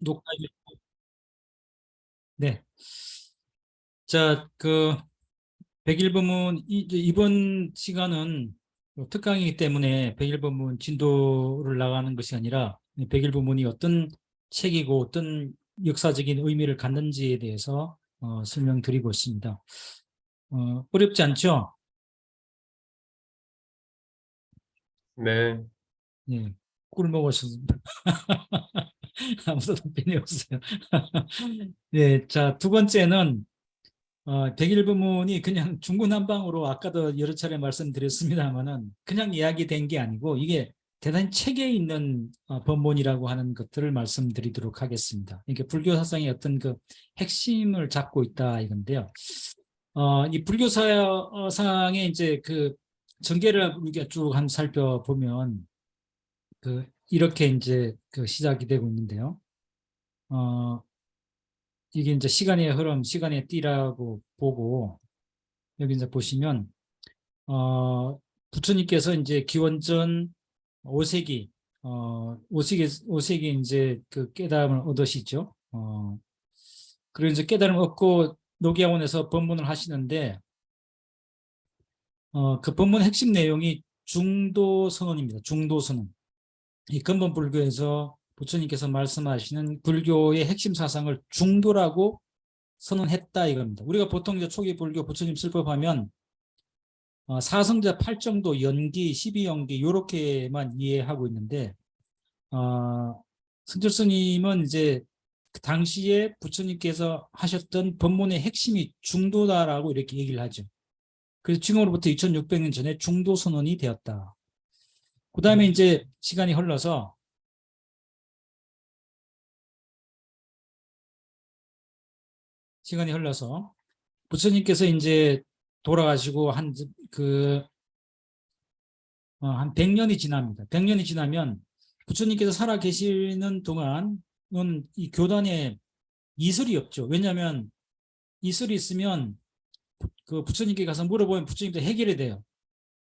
녹화. 네. 자, 그 101부문 이번 시간은 특강이기 때문에 101부문 진도를 나가는 것이 아니라 101부문이 어떤 책이고 어떤 역사적인 의미를 갖는지에 대해서 설명드리고 있습니다. 어렵지 않죠? 네, 네. 꿀 먹었습니다. 아무도 답변이 없어요. 네. 자, 두 번째는 백일부문이 그냥 중구난방으로 아까도 여러 차례 말씀드렸습니다만은 그냥 이야기된 게 아니고 이게 대단히 책에 있는 법문이라고 하는 것들을 말씀드리도록 하겠습니다. 이게 불교 사상의 어떤 그 핵심을 잡고 있다 이건데요. 이 불교 사상의 이제 그 전개를 우리가 쭉 한 살펴보면 이렇게 이제 그 시작이 되고 있는데요. 어, 이게 이제 시간의 흐름, 시간의 띠라고 보고 여기 이제 보시면 부처님께서 이제 기원전 5세기 5세기 이제 그 깨달음을 얻으시죠. 그리고 이제 깨달음을 얻고 녹야원에서 법문을 하시는데 그 법문 핵심 내용이 중도 선언입니다. 중도 선언. 이 근본 불교에서 부처님께서 말씀하시는 불교의 핵심 사상을 중도라고 선언했다 이겁니다. 우리가 보통 이제 초기 불교 부처님 설법하면 사성자 8정도 연기, 12연기 이렇게만 이해하고 있는데 승철 스님은 이제 그 당시에 부처님께서 하셨던 법문의 핵심이 중도다라고 이렇게 얘기를 하죠. 그래서 지금으로부터 2600년 전에 중도 선언이 되었다. 그 다음에 이제 시간이 흘러서 부처님께서 이제 돌아가시고 한 100년이 지납니다. 100년이 지나면 부처님께서 살아 계시는 동안은 이 교단에 이설이 없죠. 왜냐하면 이설이 있으면 그 부처님께 가서 물어보면 부처님도 해결이 돼요.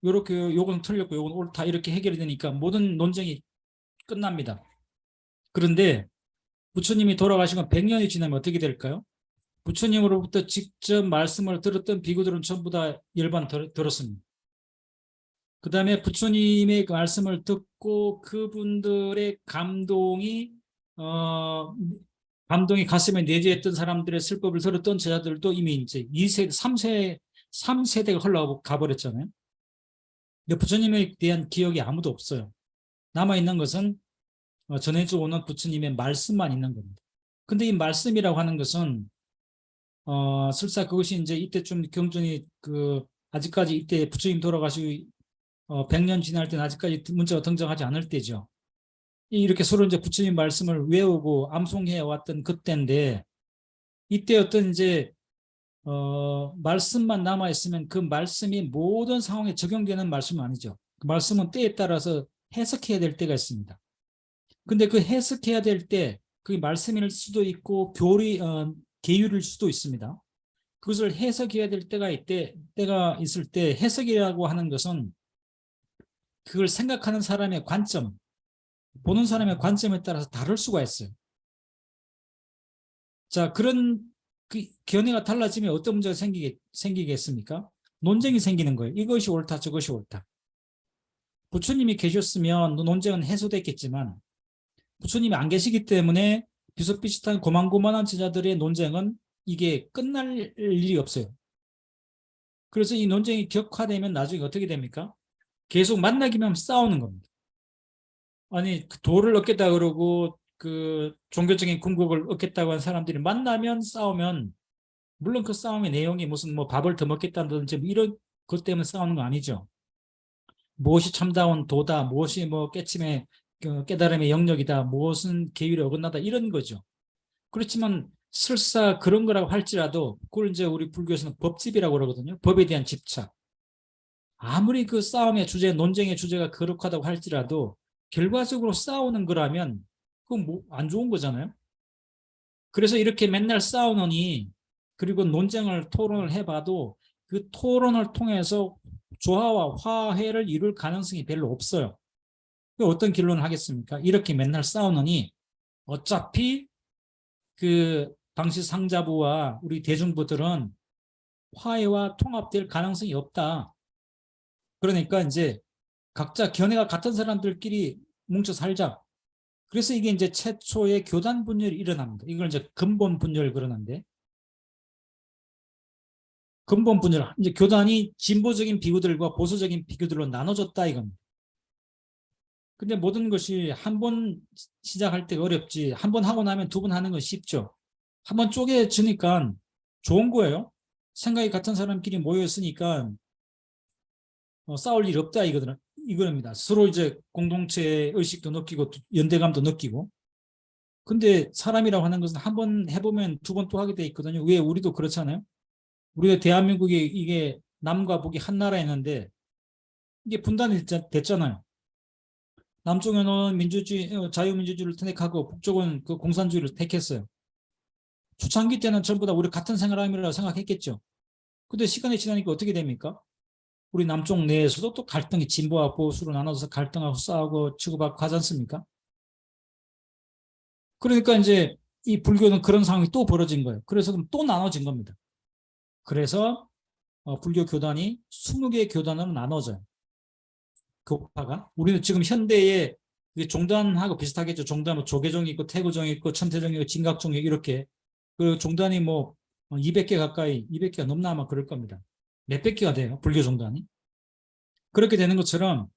요렇게 요건 틀렸고 요건 옳다 이렇게 해결이 되니까 모든 논쟁이 끝납니다. 그런데 부처님이 돌아가시고 100년이 지나면 어떻게 될까요? 부처님으로부터 직접 말씀을 들었던 비구들은 전부 다 열반 들었습니다. 그 다음에 부처님의 그 말씀을 듣고 그분들의 감동이 가슴에 내재했던 사람들의 슬픔을 들었던 제자들도 이미 이제 2세, 3세대가 흘러가 버렸잖아요. 근데 부처님에 대한 기억이 아무도 없어요. 남아있는 것은 전해져 오는 부처님의 말씀만 있는 겁니다. 근데 이 말씀이라고 하는 것은 설사 그것이 이제 이때쯤 경전이 아직까지 이때 부처님 돌아가시고 100년 지날 때는 아직까지 문자가 등장하지 않을 때죠. 이렇게 서로 이제 부처님 말씀을 외우고 암송해 왔던 그때인데 이때 어떤 이제 말씀만 남아 있으면 그 말씀이 모든 상황에 적용되는 말씀은 아니죠. 그 말씀은 때에 따라서 해석해야 될 때가 있습니다. 근데 그 해석해야 될 때 그 말씀일 수도 있고 계율일 수도 있습니다. 그것을 해석해야 될 때가 있을 때 해석이라고 하는 것은 그걸 생각하는 사람의 관점, 보는 사람의 관점에 따라서 다를 수가 있어요. 자, 그런 견해가 달라지면 어떤 문제가 생기겠습니까? 논쟁이 생기는 거예요. 이것이 옳다, 저것이 옳다. 부처님이 계셨으면 논쟁은 해소됐겠지만 부처님이 안 계시기 때문에 비슷비슷한 고만고만한 제자들의 논쟁은 이게 끝날 일이 없어요. 그래서 이 논쟁이 격화되면 나중에 어떻게 됩니까? 계속 만나기만 하면 싸우는 겁니다. 아니, 그 도를 얻겠다 그러고 그 종교적인 궁극을 얻겠다고 하는 사람들이 만나면 싸우면 물론 그 싸움의 내용이 무슨 뭐 밥을 더 먹겠다든지 뭐 이런 것 때문에 싸우는 거 아니죠. 무엇이 참다운 도다, 무엇이 뭐 깨달음의 영역이다, 무엇은 계율에 어긋나다 이런 거죠. 그렇지만 설사 그런 거라고 할지라도 그걸 이제 우리 불교에서는 법집이라고 그러거든요. 법에 대한 집착. 아무리 그 싸움의 주제, 논쟁의 주제가 거룩하다고 할지라도 결과적으로 싸우는 거라면 그건 뭐 안 좋은 거잖아요. 그래서 이렇게 맨날 싸우느니 그리고 논쟁을 토론을 해봐도 그 토론을 통해서 조화와 화해를 이룰 가능성이 별로 없어요. 어떤 결론을 하겠습니까? 이렇게 맨날 싸우느니 어차피 그 당시 상자부와 우리 대중부들은 화해와 통합될 가능성이 없다. 그러니까 이제 각자 견해가 같은 사람들끼리 뭉쳐 살자. 그래서 이게 이제 최초의 교단 분열이 일어납니다. 이걸 이제 근본 분열 그러는데, 근본 분열, 이제 교단이 진보적인 비구들과 보수적인 비구들로 나눠졌다 이겁니다. 근데 모든 것이 한 번 시작할 때가 어렵지, 한 번 하고 나면 두 번 하는 건 쉽죠. 한 번 쪼개지니까 좋은 거예요. 생각이 같은 사람끼리 모였으니까 싸울 일 없다 이거입니다. 서로 이제 공동체 의식도 느끼고 연대감도 느끼고. 근데 사람이라고 하는 것은 한 번 해보면 두 번 또 하게 돼 있거든요. 왜 우리도 그렇잖아요. 우리가 대한민국이 이게 남과 북이 한 나라였는데 이게 분단이 됐잖아요. 남쪽에는 민주주의, 자유민주주의를 택하고 북쪽은 그 공산주의를 택했어요. 초창기 때는 전부 다 우리 같은 생활함이라고 생각했겠죠. 근데 시간이 지나니까 어떻게 됩니까? 우리 남쪽 내에서도 또 갈등이 진보와 보수로 나눠서 갈등하고 싸우고 치고받고 하지 않습니까? 그러니까 이제 이 불교는 그런 상황이 또 벌어진 거예요. 그래서 그럼 또 나눠진 겁니다. 그래서 불교 교단이 20개의 교단으로 나눠져요. 교파가. 우리는 지금 현대의 종단하고 비슷하겠죠. 종단은 조계종이 있고 태구종이 있고 천태종이 있고 진각종이 이렇게. 그 종단이 뭐 200개 가까이, 200개가 넘나 아마 그럴 겁니다. 몇백 개가 돼요. 불교 종단이. 그렇게 되는 것처럼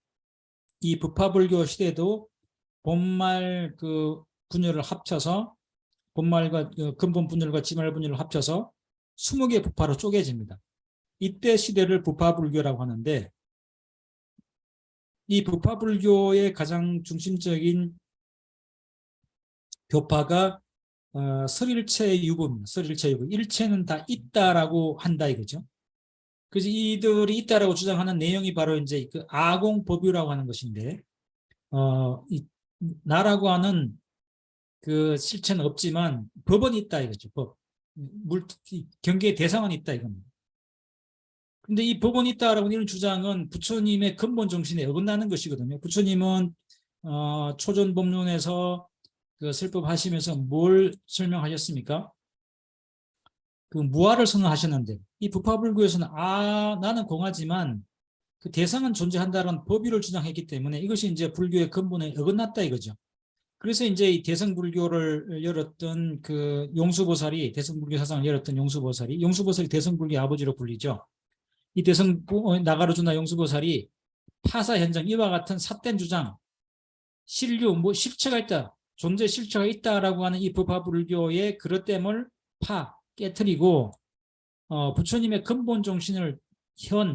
이 부파불교 시대도 본말 그 분열을 합쳐서 본말과 근본 분열과 지말 분열을 합쳐서 20개 부파로 쪼개집니다. 이때 시대를 부파불교라고 하는데, 이 부파불교의 가장 중심적인 교파가 설일체 유부입니다. 설일체 유부. 일체는 다 있다라고 한다 이거죠. 그래서 이들이 있다라고 주장하는 내용이 바로 이제 그 아공법유라고 하는 것인데, 나라고 하는 그 실체는 없지만 법은 있다 이거죠. 법. 경계의 대상은 있다 이겁니다. 근데 이 법은 있다라고 하는 주장은 부처님의 근본 정신에 어긋나는 것이거든요. 부처님은 초전법론에서 그 설법하시면서 뭘 설명하셨습니까? 그 무아를 선언하셨는데, 이 부파불교에서는 나는 공하지만 그 대상은 존재한다는 법의를 주장했기 때문에 이것이 이제 불교의 근본에 어긋났다 이거죠. 그래서 이제 이 대성불교를 열었던 그 용수보살이, 대성불교 사상을 열었던 용수보살이 대성불교의 아버지로 불리죠. 이 나가르주나 용수보살이 파사 현장, 이와 같은 삿된 주장, 신류, 뭐 실체가 있다, 존재 실체가 있다라고 하는 이 부파불교의 그릇됨을 깨트리고 부처님의 근본 정신을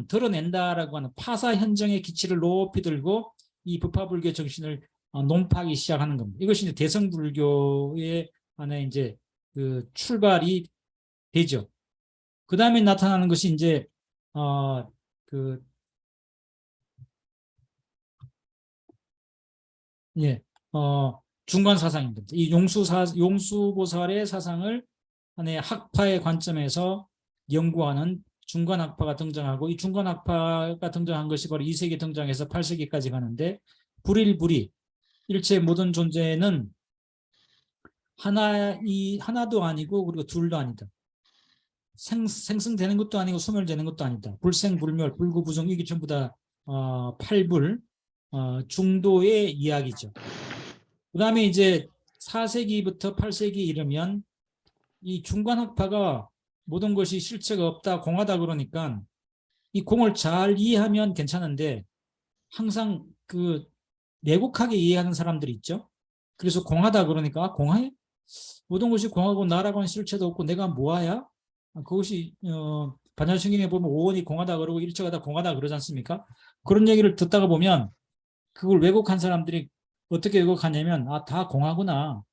드러낸다라고 하는 파사 현정의 기치를 높이 들고 이 부파불교 정신을 논파하기 시작하는 겁니다. 이것이 이제 대성불교의 안에 이제 그 출발이 되죠. 그 다음에 나타나는 것이 이제 그 예, 중간 사상입니다. 이 용수보살의 사상을 하나의 학파의 관점에서 연구하는 중간학파가 등장하고, 이 중간학파가 등장한 것이 바로 2세기 등장해서 8세기까지 가는데, 불일불이, 일체 모든 존재는 하나도 아니고 그리고 둘도 아니다. 생성되는 것도 아니고 소멸되는 것도 아니다. 불생불멸, 불구부정, 이게 전부 다 팔불, 중도의 이야기죠. 그 다음에 이제 4세기부터 8세기 이르면 이 중간학파가 모든 것이 실체가 없다, 공하다 그러니까 이 공을 잘 이해하면 괜찮은데 항상 그 왜곡하게 이해하는 사람들이 있죠. 그래서 공하다 그러니까 공하해? 모든 것이 공하고 나라고는 실체도 없고 내가 뭐하야? 그것이 반야신경에 보면 오원이 공하다 그러고 일체가 다 공하다 그러지 않습니까? 그런 얘기를 듣다가 보면 그걸 왜곡한 사람들이 어떻게 왜곡하냐면 다 공하구나.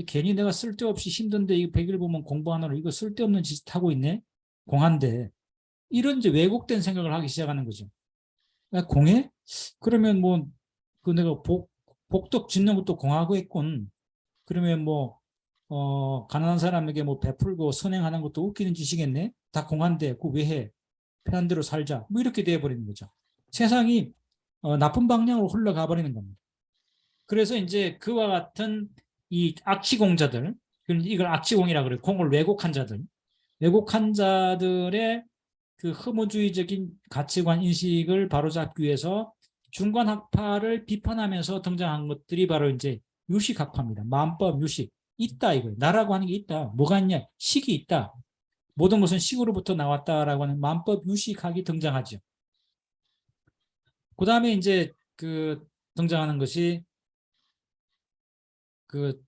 괜히 내가 쓸데없이 힘든데 이거 100일 보면 공부하느라 이거 쓸데없는 짓 하고 있네. 공한데. 이런 이제 왜곡된 생각을 하기 시작하는 거죠. 공해? 그러면 뭐 그 내가 복덕 짓는 것도 공하고 했군. 그러면 뭐 가난한 사람에게 뭐 베풀고 선행하는 것도 웃기는 짓이겠네. 다 공한데 그 왜 해? 편한 대로 살자. 뭐 이렇게 돼버리는 거죠. 세상이 나쁜 방향으로 흘러가 버리는 겁니다. 그래서 이제 그와 같은 이 악취공자들, 이걸 악지공이라 그래요. 공을 왜곡한 자들. 왜곡한 자들의 그 허무주의적인 가치관 인식을 바로잡기 위해서 중간학파를 비판하면서 등장한 것들이 바로 이제 유식학파입니다. 마음법 유식. 있다 이거예요. 나라고 하는 게 있다. 뭐가 있냐? 식이 있다. 모든 것은 식으로부터 나왔다라고 하는 마음법 유식학이 등장하죠. 그 다음에 이제 그 등장하는 것이 그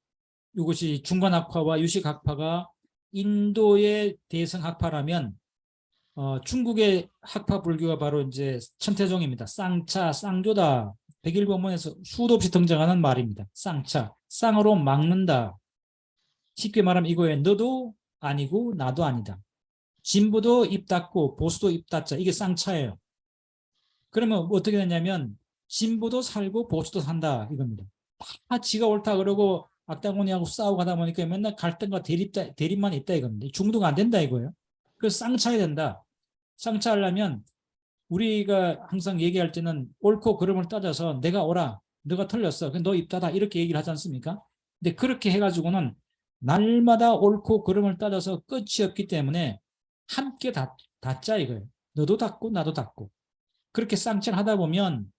이것이 중간학파와 유식학파가 인도의 대승학파라면 중국의 학파 불교가 바로 이제 천태종입니다. 쌍차, 쌍조다. 백일본문에서 수도 없이 등장하는 말입니다. 쌍차, 쌍으로 막는다. 쉽게 말하면 이거예요. 너도 아니고 나도 아니다. 진보도 입 닫고 보수도 입 닫자. 이게 쌍차예요. 그러면 어떻게 되냐면 진보도 살고 보수도 산다 이겁니다. 다 지가 옳다 그러고 악당고니하고 싸우고 하다 보니까 맨날 갈등과 대립만 있다 이겁니다. 중도가 안 된다 이거예요. 그래서 쌍차야 된다. 쌍차하려면 우리가 항상 얘기할 때는 옳고 그름을 따져서 내가 옳아, 너가 틀렸어, 너 입 닫아 이렇게 얘기를 하지 않습니까? 근데 그렇게 해가지고는 날마다 옳고 그름을 따져서 끝이 없기 때문에 함께 닫자 이거예요. 너도 닫고 나도 닫고. 그렇게 쌍차를 하다 보면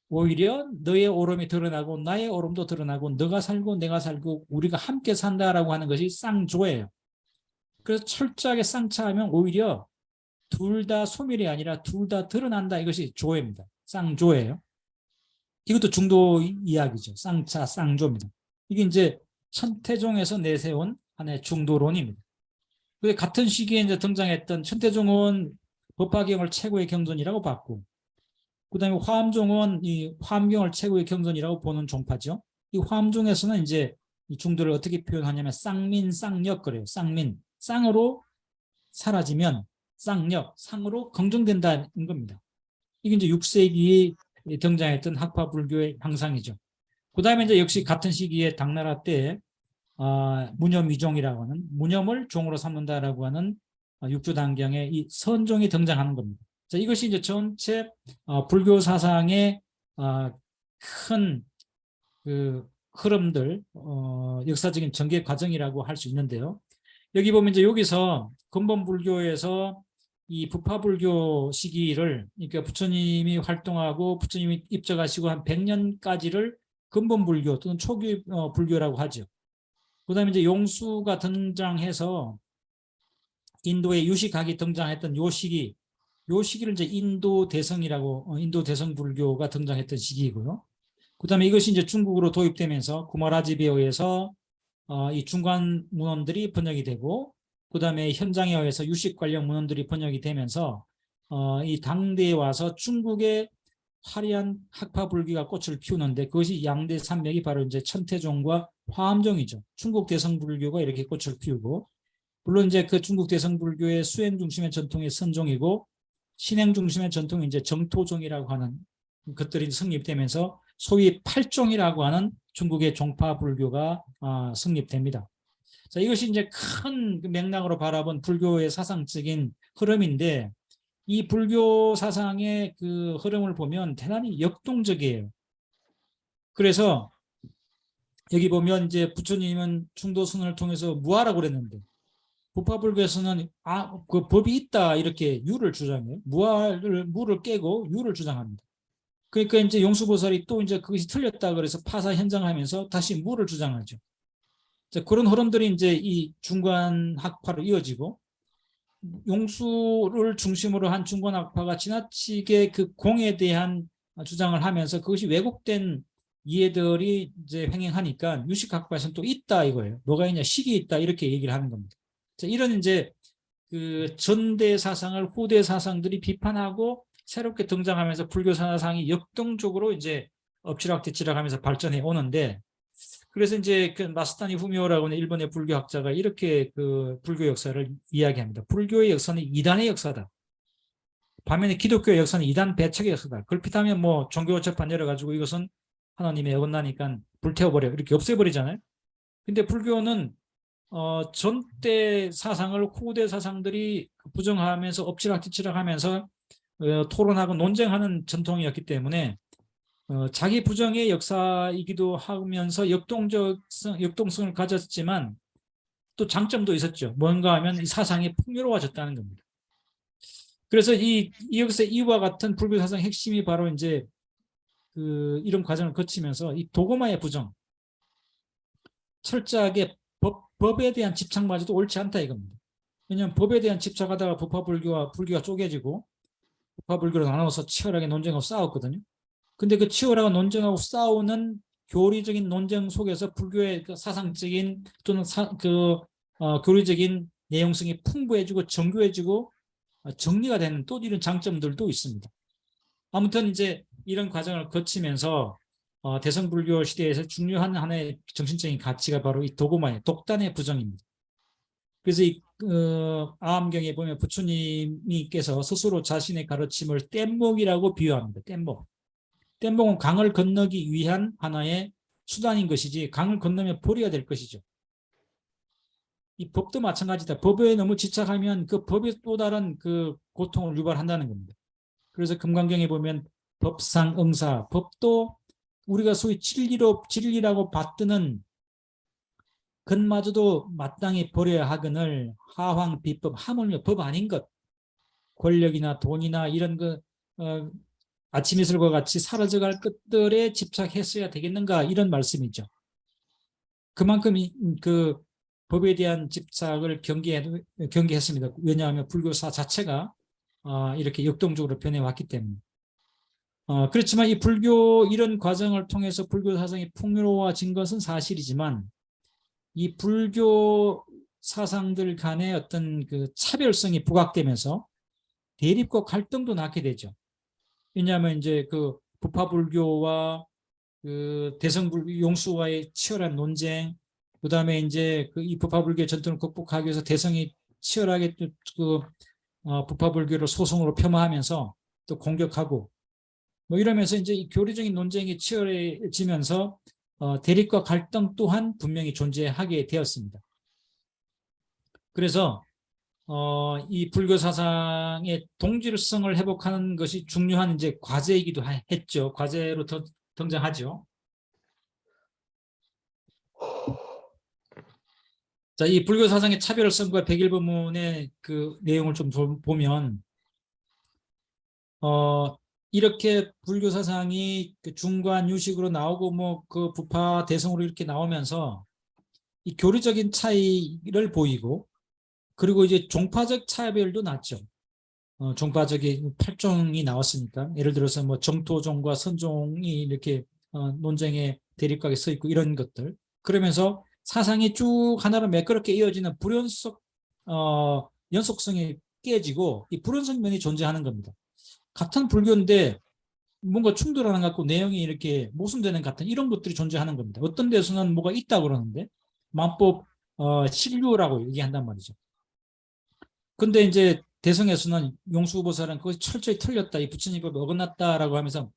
오히려 너의 옳음이 드러나고 나의 옳음도 드러나고 너가 살고 내가 살고 우리가 함께 산다라고 하는 것이 쌍조예요. 그래서 철저하게 쌍차하면 오히려 둘 다 소멸이 아니라 둘 다 드러난다. 이것이 조예입니다. 쌍조예요. 이것도 중도 이야기죠. 쌍차, 쌍조입니다. 이게 이제 천태종에서 내세운 하나의 중도론입니다. 근데 같은 시기에 이제 등장했던 천태종은 법화경을 최고의 경전이라고 봤고, 그 다음에 화엄종은 이 화엄경을 최고의 경전이라고 보는 종파죠. 이 화엄종에서는 이제 이 중도를 어떻게 표현하냐면 쌍민, 쌍역 그래요. 쌍민, 쌍으로 사라지면 쌍역, 상으로 긍정된다는 겁니다. 이게 이제 6세기에 등장했던 학파 불교의 형상이죠. 그 다음에 이제 역시 같은 시기에 당나라 때 무념위종이라고 하는 무념을 종으로 삼는다라고 하는 육조단경의 이 선종이 등장하는 겁니다. 자, 이것이 이제 전체 불교 사상의 큰 그 흐름들, 역사적인 전개 과정이라고 할 수 있는데요. 여기 보면 이제 여기서 근본 불교에서 이 부파불교 시기를, 그러니까 부처님이 활동하고 부처님이 입적하시고 한 100년까지를 근본불교 또는 초기 불교라고 하죠. 그 다음에 이제 용수가 등장해서 인도의 유식학이 등장했던 요 시기를 이제 인도 대성이라고, 인도 대성 불교가 등장했던 시기이고요. 그 다음에 이것이 이제 중국으로 도입되면서 구마라집에 의해서 이 중간 문헌들이 번역이 되고, 그 다음에 현장에 의해서 유식 관련 문헌들이 번역이 되면서 이 당대에 와서 중국의 화려한 학파 불교가 꽃을 피우는데, 그것이 양대 산맥이 바로 이제 천태종과 화엄종이죠. 중국 대성 불교가 이렇게 꽃을 피우고, 물론 이제 그 중국 대성 불교의 수행 중심의 전통이 선종이고 신행 중심의 전통이 이제 정토종이라고 하는 것들이 성립되면서 소위 팔종이라고 하는 중국의 종파 불교가 성립됩니다. 자, 이것이 이제 큰 맥락으로 바라본 불교의 사상적인 흐름인데, 이 불교 사상의 그 흐름을 보면 대단히 역동적이에요. 그래서 여기 보면 이제 부처님은 중도선언을 통해서 무하라고 그랬는데, 부파불교에서는 그 법이 있다 이렇게 유를 주장해요. 무를 깨고 유를 주장합니다. 그러니까 이제 용수보살이 또 이제 그것이 틀렸다 그래서 파사 현장하면서 다시 무를 주장하죠. 자, 그런 흐름들이 이제 이 중간 학파로 이어지고, 용수를 중심으로 한 중간 학파가 지나치게 그 공에 대한 주장을 하면서 그것이 왜곡된 이해들이 이제 횡행하니까 유식 학파에서는 또 있다 이거예요. 뭐가 있냐, 식이 있다 이렇게 얘기를 하는 겁니다. 자, 이런 이제 그 전대 사상을 후대 사상들이 비판하고 새롭게 등장하면서 불교 사상이 역동적으로 이제 엎치락뒤치락하면서 발전해 오는데, 그래서 이제 그 마스타니 후미오라고 하는 일본의 불교학자가 이렇게 그 불교 역사를 이야기합니다. 불교의 역사는 이단의 역사다. 반면에 기독교의 역사는 이단 배척의 역사다. 그렇다면 뭐 종교 재판 열어가지고 이것은 하나님의 어긋나니까 불태워버려 이렇게 없애버리잖아요. 근데 불교는 전대 사상을 후대 사상들이 부정하면서 엎치락뒤치락하면서 토론하고 논쟁하는 전통이었기 때문에 자기 부정의 역사이기도 하면서 역동성을 가졌지만 또 장점도 있었죠. 뭔가 하면 이 사상이 풍요로워졌다는 겁니다. 그래서 여기서 이와 같은 불교 사상의 핵심이 바로 이제 이런 과정을 거치면서 이 도고마의 부정, 철저하게 법에 대한 집착마저도 옳지 않다 이겁니다. 왜냐하면 법에 대한 집착하다가 부파불교와 불교가 쪼개지고 부파불교로 나눠서 치열하게 논쟁하고 싸웠거든요. 근데 그 치열하게 논쟁하고 싸우는 교리적인 논쟁 속에서 불교의 그 사상적인 또는 교리적인 내용성이 풍부해지고 정교해지고 정리가 되는 또 이런 장점들도 있습니다. 아무튼 이제 이런 과정을 거치면서 대성불교 시대에서 중요한 하나의 정신적인 가치가 바로 이 도고마의 독단의 부정입니다. 그래서 이 아함경에 보면 부처님께서 스스로 자신의 가르침을 뗏목이라고 비유합니다. 뗏목. 뗏목은 강을 건너기 위한 하나의 수단인 것이지 강을 건너면 버려야 될 것이죠. 이 법도 마찬가지다. 법에 너무 집착하면 그 법이 또 다른 그 고통을 유발한다는 겁니다. 그래서 금강경에 보면 법상 응사, 법도 우리가 소위 진리라고 받드는 것마저도 마땅히 버려야 하거늘 하황 비법, 하물며 법 아닌 것, 권력이나 돈이나 이런 아침 이슬과 같이 사라져갈 것들에 집착했어야 되겠는가 이런 말씀이죠. 그만큼 그 법에 대한 집착을 경계했습니다. 왜냐하면 불교사 자체가 이렇게 역동적으로 변해왔기 때문에. 그렇지만 이 불교 이런 과정을 통해서 불교 사상이 풍요로워진 것은 사실이지만 이 불교 사상들 간의 어떤 그 차별성이 부각되면서 대립과 갈등도 낳게 되죠. 왜냐하면 이제 그 부파불교와 그 대성불교 용수와의 치열한 논쟁, 그 다음에 이제 이 부파불교 전통을 극복하기 위해서 대성이 치열하게 부파불교를 소송으로 폄하하면서 또 공격하고 뭐 이러면서 이제 이 교리적인 논쟁이 치열해지면서 대립과 갈등 또한 분명히 존재하게 되었습니다. 그래서 이 불교 사상의 동질성을 회복하는 것이 중요한 이제 과제이기도 했죠. 과제로 등장하죠. 자, 이 불교 사상의 차별성과 백일법문의 그 내용을 좀 보면 이렇게 불교 사상이 그 중관 유식으로 나오고 뭐 그 부파 대성으로 이렇게 나오면서 이 교리적인 차이를 보이고 그리고 이제 종파적 차별도 났죠. 종파적인 8종이 나왔으니까 예를 들어서 뭐 정토종과 선종이 이렇게 논쟁의 대립각에 서 있고 이런 것들 그러면서 사상이 쭉 하나로 매끄럽게 이어지는 연속성이 깨지고 이 불연속 면이 존재하는 겁니다. 같은 불교인데 뭔가 충돌하는 것 같고 내용이 이렇게 모순되는 같은 이런 것들이 존재하는 겁니다. 어떤 데서는 뭐가 있다고 그러는데 만법 신류라고 얘기한단 말이죠. 근데 이제 대성에서는 용수보살은 그것이 철저히 틀렸다. 이 부처님법이 어긋났다라고 하면서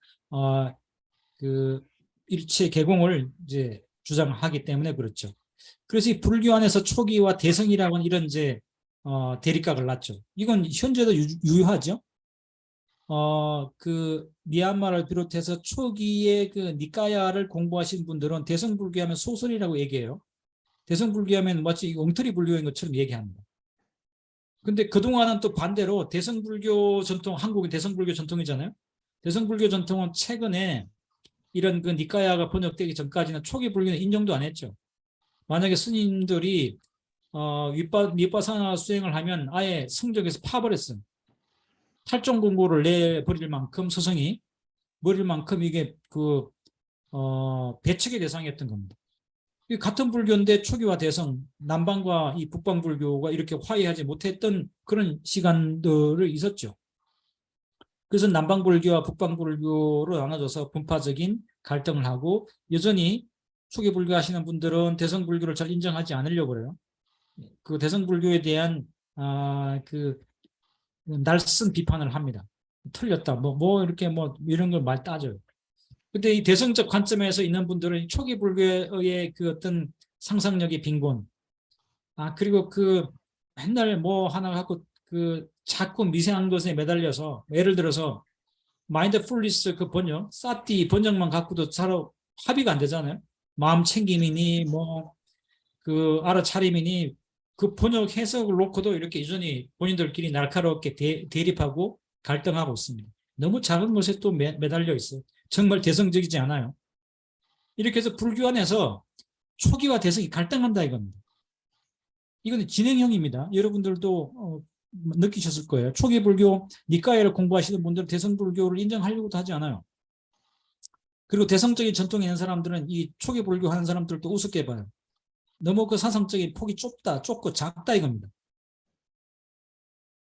그 일체 개공을 이제 주장하기 때문에 그렇죠. 그래서 이 불교 안에서 초기와 대성이라고 하는 이런 이제 대립각을 놨죠. 이건 현재도 유효하죠. 그 미얀마를 비롯해서 초기에 그 니까야를 공부하신 분들은 대성불교하면 소설이라고 얘기해요. 대성불교하면 마치 엉터리 불교인 것처럼 얘기합니다. 근데 그동안은 또 반대로 대성불교 전통, 한국의 대성불교 전통이잖아요. 대성불교 전통은 최근에 이런 그 니까야가 번역되기 전까지는 초기 불교는 인정도 안 했죠. 만약에 스님들이 윗바사나 수행을 하면 아예 성적에서 파버렸어요. 탈종 공고를 내버릴 만큼 스승이 버릴 만큼 이게 배척의 대상이었던 겁니다. 같은 불교인데 초기와 대성, 남방과 이 북방 불교가 이렇게 화해하지 못했던 그런 시간들이 있었죠. 그래서 남방 불교와 북방 불교로 나눠져서 분파적인 갈등을 하고 여전히 초기 불교 하시는 분들은 대성 불교를 잘 인정하지 않으려고 그래요. 그 대성 불교에 대한 그 날선 비판을 합니다. 틀렸다. 뭐 이렇게 뭐 이런 걸 말 따져요. 근데 이 대성적 관점에서 있는 분들은 초기 불교의 그 어떤 상상력의 빈곤, 그리고 그 맨날 뭐 하나 갖고 그 자꾸 미세한 것에 매달려서 예를 들어서 마인드풀리스 그 번역, 사티 번역만 갖고도 서로 합의가 안 되잖아요. 마음 챙김이니 뭐 그 알아차림이니 그 번역 해석을 놓고도 이렇게 여전히 본인들끼리 날카롭게 대립하고 갈등하고 있습니다. 너무 작은 것에 또 매달려 있어요. 정말 대성적이지 않아요. 이렇게 해서 불교 안에서 초기와 대성이 갈등한다 이겁니다. 이건 진행형입니다. 여러분들도 느끼셨을 거예요. 초기 불교 니까야를 공부하시는 분들은 대성 불교를 인정하려고도 하지 않아요. 그리고 대성적인 전통에 있는 사람들은 이 초기 불교 하는 사람들도 우습게 봐요. 너무 그 사상적인 폭이 좁고 작다 이겁니다.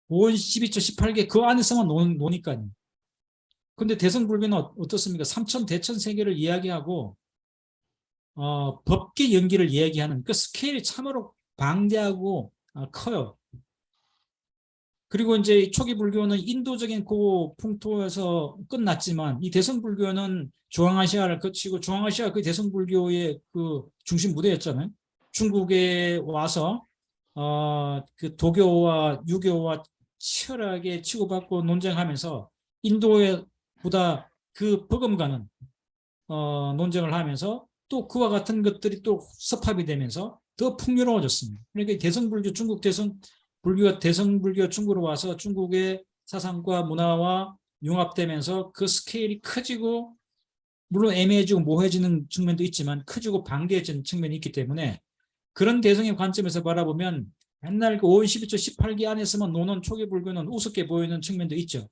5원 12조 18개 그 안에서만 노니까요. 근데 대성 불교는 어떻습니까? 삼천 대천 세계를 이야기하고 법계 연기를 이야기하는 그 스케일이 참으로 방대하고 커요. 그리고 이제 초기 불교는 인도적인 그 풍토에서 끝났지만 이 대성 불교는 중앙아시아를 거치고 중앙아시아 그 대성 불교의 그 중심 무대였잖아요. 중국에 와서 그 도교와 유교와 치열하게 치고받고 논쟁하면서 인도보다 그 버금가는 논쟁을 하면서 또 그와 같은 것들이 또 섭합이 되면서 더 풍요로워졌습니다. 그러니까 대성불교 중국 대성불교가 대성불교 중국으로 와서 중국의 사상과 문화와 융합되면서 그 스케일이 커지고 물론 애매해지고 모호해지는 측면도 있지만 커지고 방대해지는 측면이 있기 때문에 그런 대성의 관점에서 바라보면 맨날 그 5원 12조 18기 안에서만 노는 초기 불교는 우습게 보이는 측면도 있죠.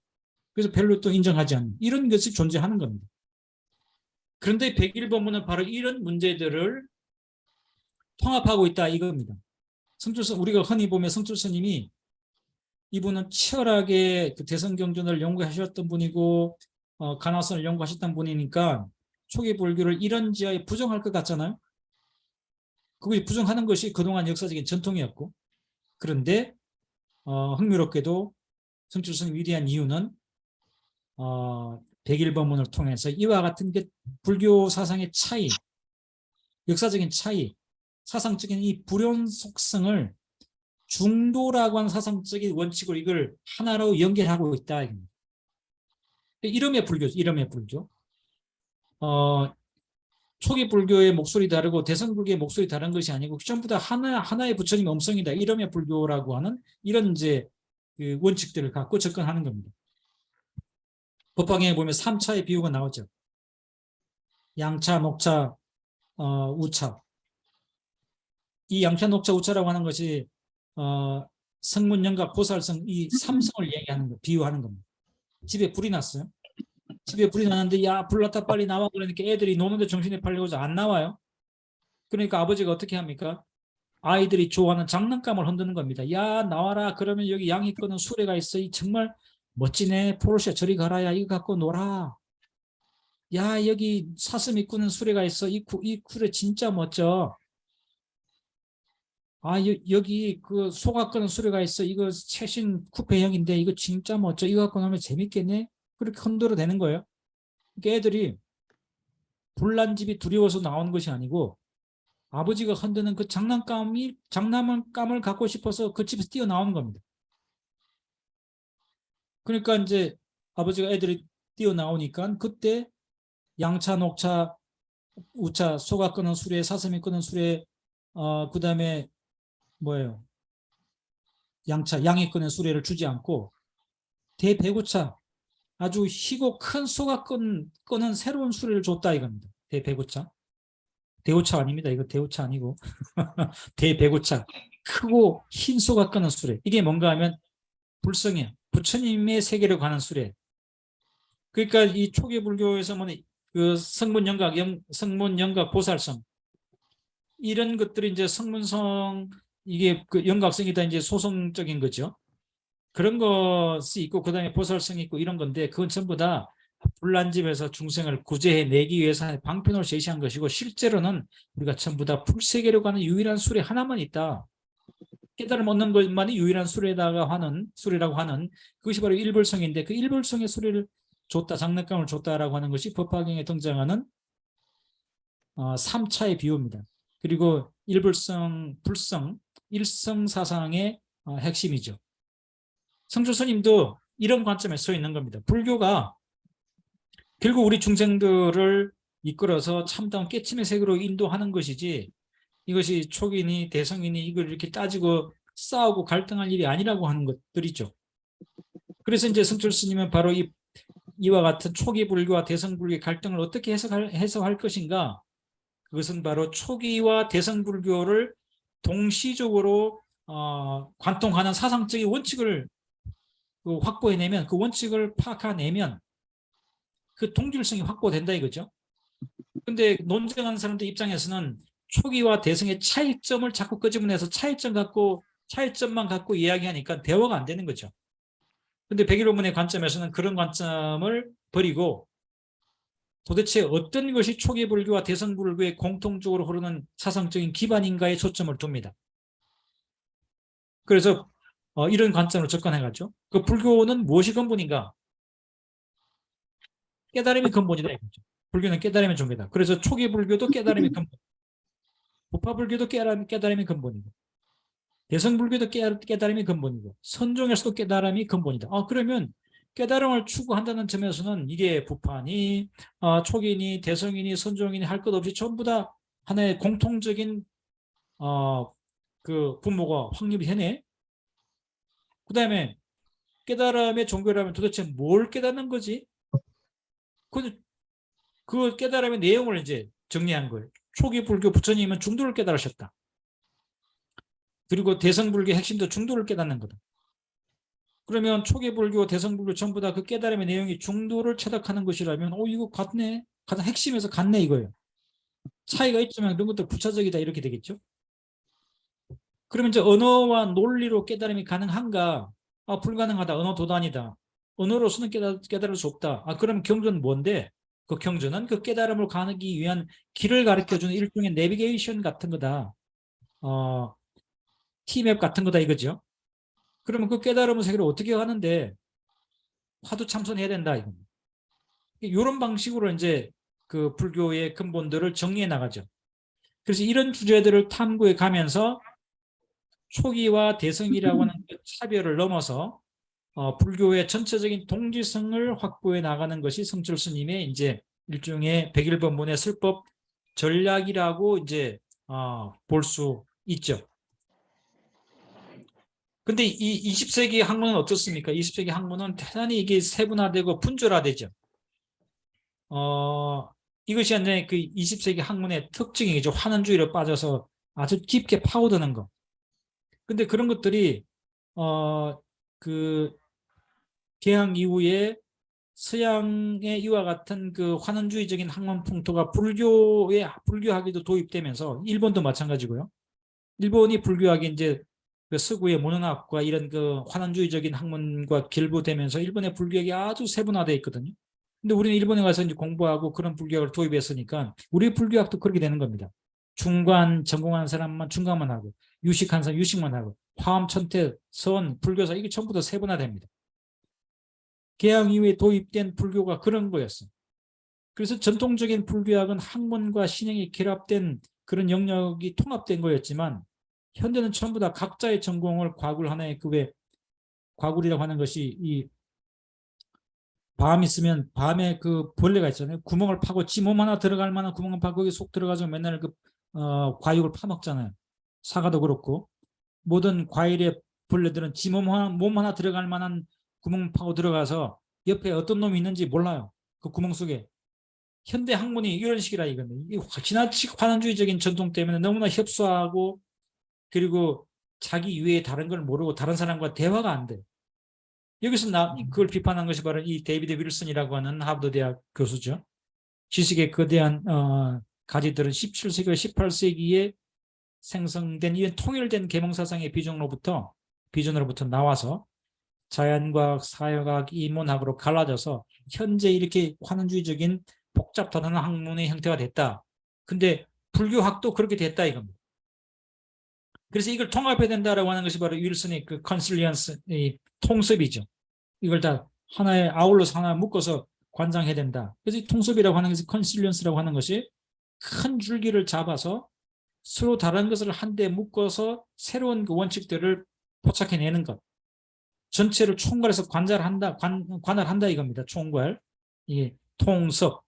그래서 별로 또 인정하지 않는 이런 것이 존재하는 겁니다. 그런데 백일법문은 바로 이런 문제들을 통합하고 있다 이겁니다. 성철선 우리가 흔히 보면 성철스님이 이분은 치열하게 그 대성경전을 연구하셨던 분이고 간화선을 연구하셨던 분이니까 초기 불교를 이런지하에 부정할 것 같잖아요. 그것이 부정하는 것이 그동안 역사적인 전통이었고 그런데 흥미롭게도 성철스님 위대한 이유는 백일법문을 통해서 이와 같은 게 불교 사상의 차이, 역사적인 차이, 사상적인 이 불연 속성을 중도라고 하는 사상적인 원칙으로 이걸 하나로 연결하고 있다. 이름의 불교죠. 이름의 불교. 초기 불교의 목소리 다르고 대성불교의 목소리 다른 것이 아니고 전부 다 하나의 부처님 음성이다. 이름의 불교라고 하는 이런 이제 그 원칙들을 갖고 접근하는 겁니다. 법화경에 보면 3차의 비유가 나오죠. 양차, 녹차, 우차. 이 양차, 녹차, 우차라고 하는 것이 성문, 영각, 보살성 이 삼성을 얘기하는 거, 비유하는 겁니다. 집에 불이 났어요. 집에 불이 나는데 야, 불 났다 빨리 나와 그러니까 애들이 노는데 정신이 팔려서 안 나와요. 그러니까 아버지가 어떻게 합니까? 아이들이 좋아하는 장난감을 흔드는 겁니다. 야, 나와라. 그러면 여기 양이 끄는 수레가 있어. 이 정말 멋지네. 포르쉐 저리 가라. 야, 이거 갖고 놀아. 야, 여기 사슴이 꾸는 수레가 있어. 이 수레 진짜 멋져. 여기 그 소가 끄는 수레가 있어. 이거 최신 쿠페형인데 이거 진짜 멋져. 이거 갖고 놀면 재밌겠네. 그렇게 흔들어 대는 거예요. 그러니까 애들이 불난 집이 두려워서 나오는 것이 아니고 아버지가 흔드는 그 장난감을 갖고 싶어서 그 집에서 뛰어나오는 겁니다. 그러니까 이제 아버지가 애들이 뛰어나오니까 그때 양차, 녹차, 우차, 소가 끄는 수레, 사슴이 끄는 수레, 그 다음에 뭐예요? 양이 끄는 수레를 주지 않고 대배구차, 아주 희고 큰 소가 끄는 새로운 수레를 줬다 이겁니다. 대배구차. 대우차 아닙니다. 이거 대우차 아니고 대배구차. 크고 흰 소가 끄는 수레. 이게 뭔가 하면 불성이야. 부처님의 세계로 가는 수레. 그러니까 이 초기 불교에서 그 성문 영각 보살성 이런 것들이 이제 성문성 이게 그 영각성이다 이제 소성적인 거죠. 그런 것이 있고 그다음에 보살성이 있고 이런 건데 그건 전부 다 불난집에서 중생을 구제해 내기 위해서 방편으로 제시한 것이고 실제로는 우리가 전부 다 풀세계로 가는 유일한 수레 하나만 있다. 깨달음 얻는 것만이 유일한 수레라고 하는 그것이 바로 일불성인데 그 일불성의 수레를 줬다, 장난감을 줬다라고 하는 것이 법화경에 등장하는 3차의 비유입니다. 그리고 일불성, 불성, 일성사상의 핵심이죠. 성조스님도 이런 관점에 서 있는 겁니다. 불교가 결국 우리 중생들을 이끌어서 참다운 깨침의 세계로 인도하는 것이지 이것이 촉이니 대성이니 이걸 이렇게 따지고 싸우고 갈등할 일이 아니라고 하는 것들이죠. 그래서 이제 성철 스님은 바로 이와 같은 초기 불교와 대성 불교의 갈등을 어떻게 해석할 것인가? 그것은 바로 초기와 대성 불교를 동시적으로 관통하는 사상적인 원칙을 확보해내면, 그 원칙을 파악해내면 그 동질성이 확보된다 이거죠. 근데 논쟁하는 사람들 입장에서는 초기와 대성의 차이점을 자꾸 끄집어내서 차이점만 갖고 이야기하니까 대화가 안 되는 거죠. 근데 백일본문의 관점에서는 그런 관점을 버리고 도대체 어떤 것이 초기 불교와 대성 불교의 공통적으로 흐르는 사상적인 기반인가에 초점을 둡니다. 그래서 이런 관점으로 접근해가죠. 그 불교는 무엇이 근본인가? 깨달음이 근본이다 이거죠. 불교는 깨달음의 종교다. 그래서 초기 불교도 깨달음이 근본, 부파 불교도 깨달음이 근본이고, 대성 불교도 깨달음이 근본이고, 선종에서도 깨달음이 근본이다. 그러면 깨달음을 추구한다는 점에서는 이게 부파니 초기니 대성이니 선종이니 할 것 없이 전부 다 하나의 공통적인 그 분모가 확립이 되네. 그 다음에 깨달음의 종교라면 도대체 뭘 깨닫는 거지? 그 깨달음의 내용을 이제 정리한 거예요. 초기 불교 부처님은 중도를 깨달으셨다. 그리고 대성 불교의 핵심도 중도를 깨닫는 거다. 그러면 초기 불교, 대성 불교 전부 다 그 깨달음의 내용이 중도를 체득하는 것이라면 이거 같네. 가장 핵심에서 같네 이거예요. 차이가 있지만 그런 것도 부차적이다 이렇게 되겠죠. 그러면 이제 언어와 논리로 깨달음이 가능한가? 불가능하다. 언어 도단이다. 언어로서는 깨달을 수 없다. 그럼 경전은 뭔데? 그 경전은 그 깨달음을 가기 위한 길을 가르쳐주는 일종의 내비게이션 같은 거다. 티맵 같은 거다 이거죠. 그러면 그 깨달음의 세계를 어떻게 가는데 화두 참선해야 된다 이겁니다. 이런 방식으로 이제 그 불교의 근본들을 정리해 나가죠. 그래서 이런 주제들을 탐구해 가면서 초기와 대성이라고 하는 그 차별을 넘어서 불교의 전체적인 동질성을 확보해 나가는 것이 성철 스님의 이제 일종의 백일본문의 설법 전략이라고 이제 볼 수 있죠. 근데 이 20세기 학문은 어떻습니까? 20세기 학문은 대단히 이게 세분화되고 분절화되죠. 이것이 이제 그 20세기 학문의 특징이죠. 환원주의로 빠져서 아주 깊게 파고드는 거. 근데 그런 것들이 그 개항 이후에 서양의 이와 같은 그 환원주의적인 학문 풍토가 불교학에도 도입되면서 일본도 마찬가지고요. 일본이 불교학이 이제 그 서구의 문헌학과 이런 그 환원주의적인 학문과 결부되면서 일본의 불교학이 아주 세분화되어 있거든요. 근데 우리는 일본에 가서 이제 공부하고 그런 불교학을 도입했으니까 우리 불교학도 그렇게 되는 겁니다. 중관 전공하는 사람만 중관만 하고 유식한 사람 유식만 하고 화엄 천태 선 불교사 이게 전부 다 세분화됩니다. 개항 이후에 도입된 불교가 그런 거였어요. 그래서 전통적인 불교학은 학문과 신앙이 결합된 그런 영역이 통합된 거였지만 현대는 전부 다 각자의 전공을 과굴 하나의 그왜 과굴이라고 하는 것이 이 밤 있으면 밤에 그 벌레가 있잖아요. 구멍을 파고 지 몸 하나 들어갈 만한 구멍을 파고 거기 속 들어가서 맨날 그 과육을 파먹잖아요. 사과도 그렇고 모든 과일의 벌레들은 지 몸 하나 들어갈 만한 구멍 파고 들어가서 옆에 어떤 놈이 있는지 몰라요. 그 구멍 속에. 현대 학문이 이런 식이라 이거는. 지나치게 환원주의적인 전통 때문에 너무나 협소하고 그리고 자기 이외에 다른 걸 모르고 다른 사람과 대화가 안 돼. 여기서 그걸 비판한 것이 바로 이 데이비드 윌슨이라고 하는 하버드 대학 교수죠. 지식의 거대한 가지들은 17세기와 18세기에 생성된 이 통일된 계몽사상의 비전으로부터 나와서 자연과학, 사회과학, 인문학으로 갈라져서 현재 이렇게 환원주의적인 복잡다단한 학문의 형태가 됐다. 근데 불교학도 그렇게 됐다 이겁니다. 그래서 이걸 통합해야 된다라고 하는 것이 바로 윌슨의 그 컨실리언스 통섭이죠. 이걸 다 하나의 아울러서 하나 묶어서 관장해야 된다. 그래서 이 통섭이라고 하는 것이 컨실리언스라고 하는 것이 큰 줄기를 잡아서 서로 다른 것을 한데 묶어서 새로운 그 원칙들을 포착해내는 것. 전체를 총괄해서 관할한다 이겁니다. 총괄. 이게 통섭.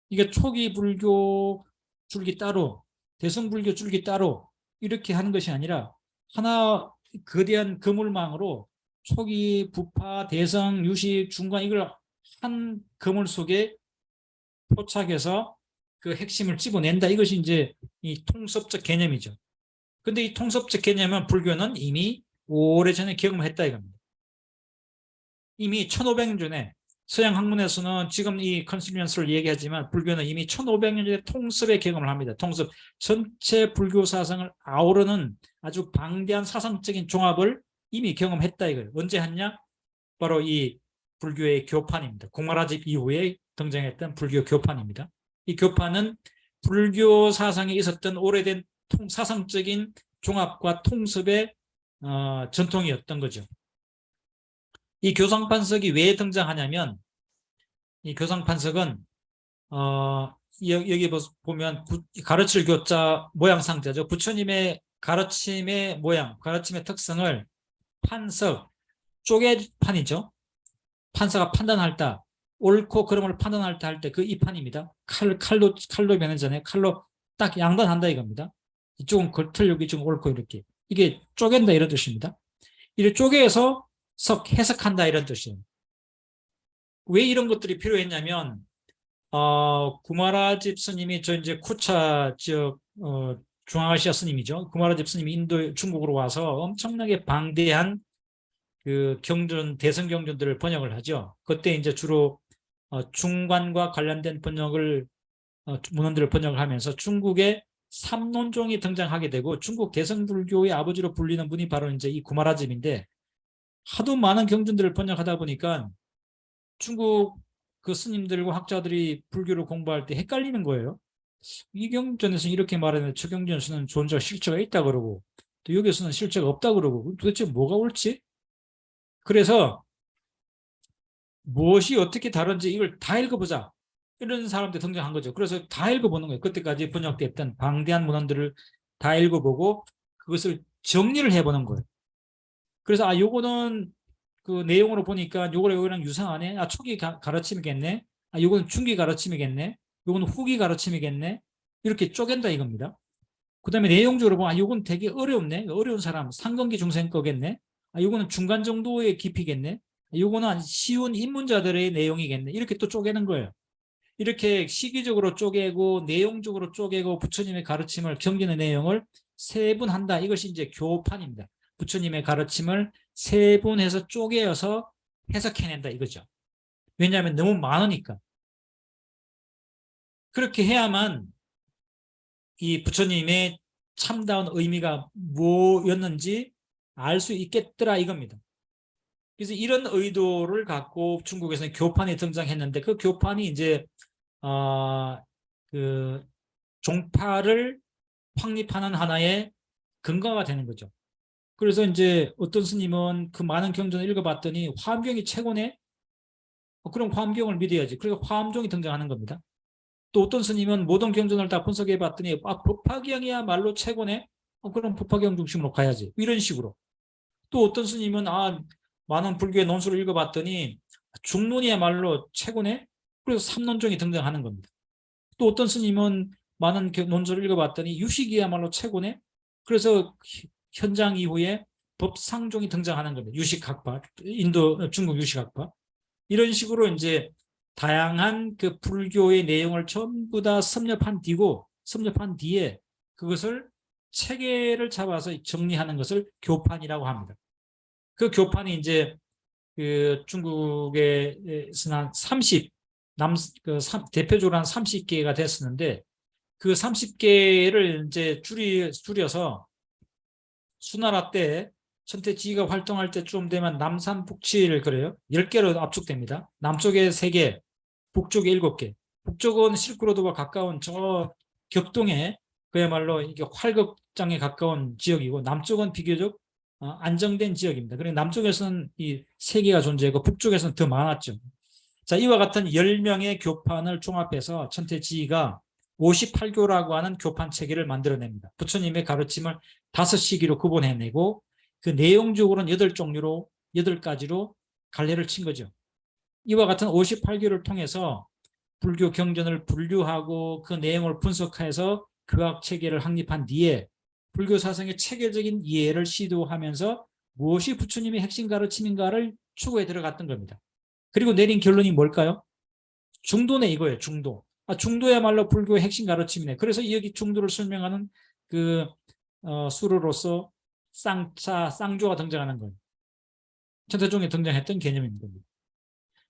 이게 초기 불교 줄기 따로 대승불교 줄기 따로 이렇게 하는 것이 아니라 하나 거대한 그물망으로 초기, 부파, 대성, 유식, 중간 이걸 한 그물 속에 포착해서 그 핵심을 집어낸다. 이것이 이제 이 통섭적 개념이죠. 근데 이 통섭적 개념은 불교는 이미 오래전에 경험했다 이겁니다. 이미 1500년 전에 서양 학문에서는 지금 이 컨실리언스를 얘기하지만 불교는 이미 1500년 전에 통섭의 경험을 합니다. 통섭, 전체 불교 사상을 아우르는 아주 방대한 사상적인 종합을 이미 경험했다 이거예요. 언제 했냐? 바로 이 불교의 교판입니다. 고마라집 이후에 등장했던 불교 교판입니다. 이 교판은 불교 사상에 있었던 오래된 사상적인 종합과 통섭의 전통이었던 거죠. 이 교상판석이 왜 등장하냐면 이 교상판석은 여기 보면 가르칠 교자 모양 상자죠. 부처님의 가르침의 모양, 가르침의 특성을 판석, 쪼개판이죠. 판사가 판단할 때 옳고 그름을 판단할 때 할 때 그 이 판입니다. 칼로 변하잖아요. 칼로 딱 양단한다 이겁니다. 이쪽은 틀리고 이쪽은 옳고 이렇게. 이게 쪼갠다 이런 뜻입니다. 이를 쪼개서 해석한다 이런 뜻이에요. 왜 이런 것들이 필요했냐면 구마라집 스님이 저 이제 쿠차 지역 중앙아시아 스님이죠. 구마라집 스님이 인도 중국으로 와서 엄청나게 방대한 그 경전 대성 경전들을 번역을 하죠. 그때 이제 주로 중관과 관련된 번역을 문헌들을 번역을 하면서 중국의 삼론종이 등장하게 되고 중국 대성불교의 아버지로 불리는 분이 바로 이제 이 구마라집인데 하도 많은 경전들을 번역하다 보니까 중국 그 스님들과 학자들이 불교를 공부할 때 헷갈리는 거예요. 이 경전에서는 이렇게 말하는데 저 경전에서는 존재가 실체가 있다 그러고 또 여기서는 실체가 없다 그러고 도대체 뭐가 옳지? 그래서 무엇이 어떻게 다른지 이걸 다 읽어보자 이런 사람들 등장한 거죠. 그래서 다 읽어보는 거예요. 그때까지 번역됐던 방대한 문헌들을 다 읽어보고 그것을 정리를 해보는 거예요. 그래서 요거는 그 내용으로 보니까 요거랑 요거랑 유사하네. 초기 가르침이겠네. 요거는 중기 가르침이겠네. 요거는 후기 가르침이겠네. 이렇게 쪼갠다 이겁니다. 그 다음에 내용적으로 보면 요건 되게 어렵네. 어려운 사람 상근기 중생 거겠네. 요거는 중간 정도의 깊이겠네. 요거는 쉬운 입문자들의 내용이겠네. 이렇게 또 쪼개는 거예요. 이렇게 시기적으로 쪼개고 내용적으로 쪼개고 부처님의 가르침을 경전의 내용을 세분한다. 이것이 이제 교판입니다. 부처님의 가르침을 세분해서 쪼개어서 해석해낸다 이거죠. 왜냐하면 너무 많으니까. 그렇게 해야만 이 부처님의 참다운 의미가 뭐였는지 알 수 있겠더라 이겁니다. 그래서 이런 의도를 갖고 중국에서는 교판이 등장했는데 그 교판이 이제 그 종파를 확립하는 하나의 근거가 되는 거죠. 그래서 이제 어떤 스님은 그 많은 경전을 읽어봤더니 화엄경이 최고네. 그럼 화엄경을 믿어야지. 그러니까 화엄종이 등장하는 겁니다. 또 어떤 스님은 모든 경전을 다 분석해봤더니 법화경이야말로 최고네. 그럼 법화경 중심으로 가야지. 이런 식으로. 또 어떤 스님은 많은 불교의 논술을 읽어봤더니 중론이야말로 최고네. 그래서 삼론종이 등장하는 겁니다. 또 어떤 스님은 많은 논술을 읽어봤더니 유식이야말로 최고네. 그래서 현장 이후에 법상종이 등장하는 겁니다. 유식학파, 중국 유식학파. 이런 식으로 이제 다양한 그 불교의 내용을 전부 다 섭렵한 뒤에 그것을 체계를 잡아서 정리하는 것을 교판이라고 합니다. 그 교판이 이제 그 중국에서는 한 30, 대표적으로 한 30개가 됐었는데 그 30개를 이제 줄여서 수나라 때 천태지가 활동할 때쯤 되면 남삼북칠을 그래요. 10개로 압축됩니다. 남쪽에 3개, 북쪽에 7개. 북쪽은 실크로드와 가까운 저 격동에 그야말로 이게 활극장에 가까운 지역이고 남쪽은 비교적 안정된 지역입니다. 그리고 남쪽에서는 이 3개가 존재하고 북쪽에서는 더 많았죠. 자, 이와 같은 10명의 교판을 종합해서 천태지가 58교라고 하는 교판 체계를 만들어냅니다. 부처님의 가르침을 5시기로 구분해내고 그 내용적으로는 8종류로 8가지로 갈래를 친 거죠. 이와 같은 58교를 통해서 불교 경전을 분류하고 그 내용을 분석해서 교학 체계를 확립한 뒤에 불교 사상의 체계적인 이해를 시도하면서 무엇이 부처님의 핵심 가르침인가를 추구해 들어갔던 겁니다. 그리고 내린 결론이 뭘까요? 중도네 이거예요. 중도. 중도야말로 불교의 핵심 가르침이네. 그래서 여기 중도를 설명하는 그 수로로서 쌍조가 등장하는 거예요. 천태종에 등장했던 개념입니다.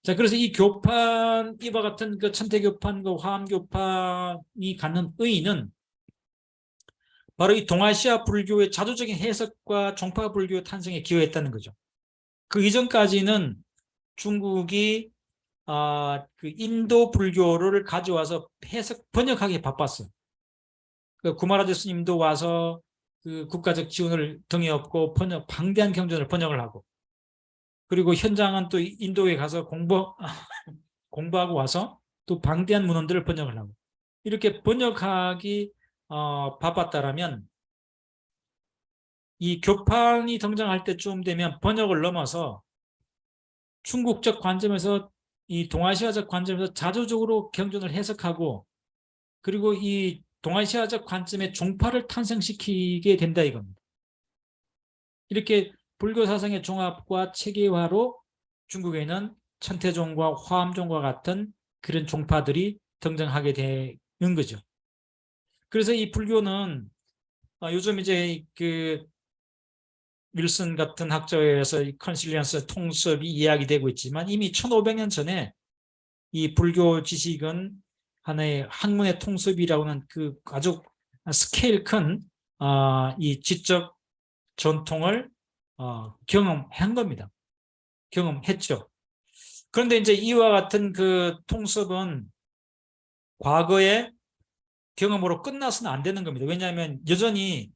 자, 그래서 이 교판, 이와 같은 그 천태교판과 화엄교판이 갖는 의의는 바로 이 동아시아 불교의 자주적인 해석과 종파 불교 탄생에 기여했다는 거죠. 그 이전까지는 중국이 그 인도 불교를 가져와서 해석 번역하기에 바빴어요. 그 구마라자 스님도 와서 그 국가적 지원을 등에 업고 방대한 경전을 번역을 하고, 그리고 현장은 또 인도에 가서 공부하고 와서 또 방대한 문헌들을 번역을 하고, 이렇게 번역하기 바빴다라면 이 교판이 등장할 때쯤 되면 번역을 넘어서 중국적 관점에서 이 동아시아적 관점에서 자주적으로 경전을 해석하고, 그리고 이 동아시아적 관점의 종파를 탄생시키게 된다 이겁니다. 이렇게 불교 사상의 종합과 체계화로 중국에는 천태종과 화엄종과 같은 그런 종파들이 등장하게 되는 거죠. 그래서 이 불교는 요즘 이제 그 윌슨 같은 학자에서 컨실리언스 통섭이 이야기되고 있지만, 이미 1500년 전에 이 불교 지식은 하나의 학문의 통섭이라고 하는 그 아주 스케일 큰 이 지적 전통을 경험한 겁니다. 경험했죠. 그런데 이제 이와 같은 그 통섭은 과거의 경험으로 끝나서는 안 되는 겁니다. 왜냐하면 여전히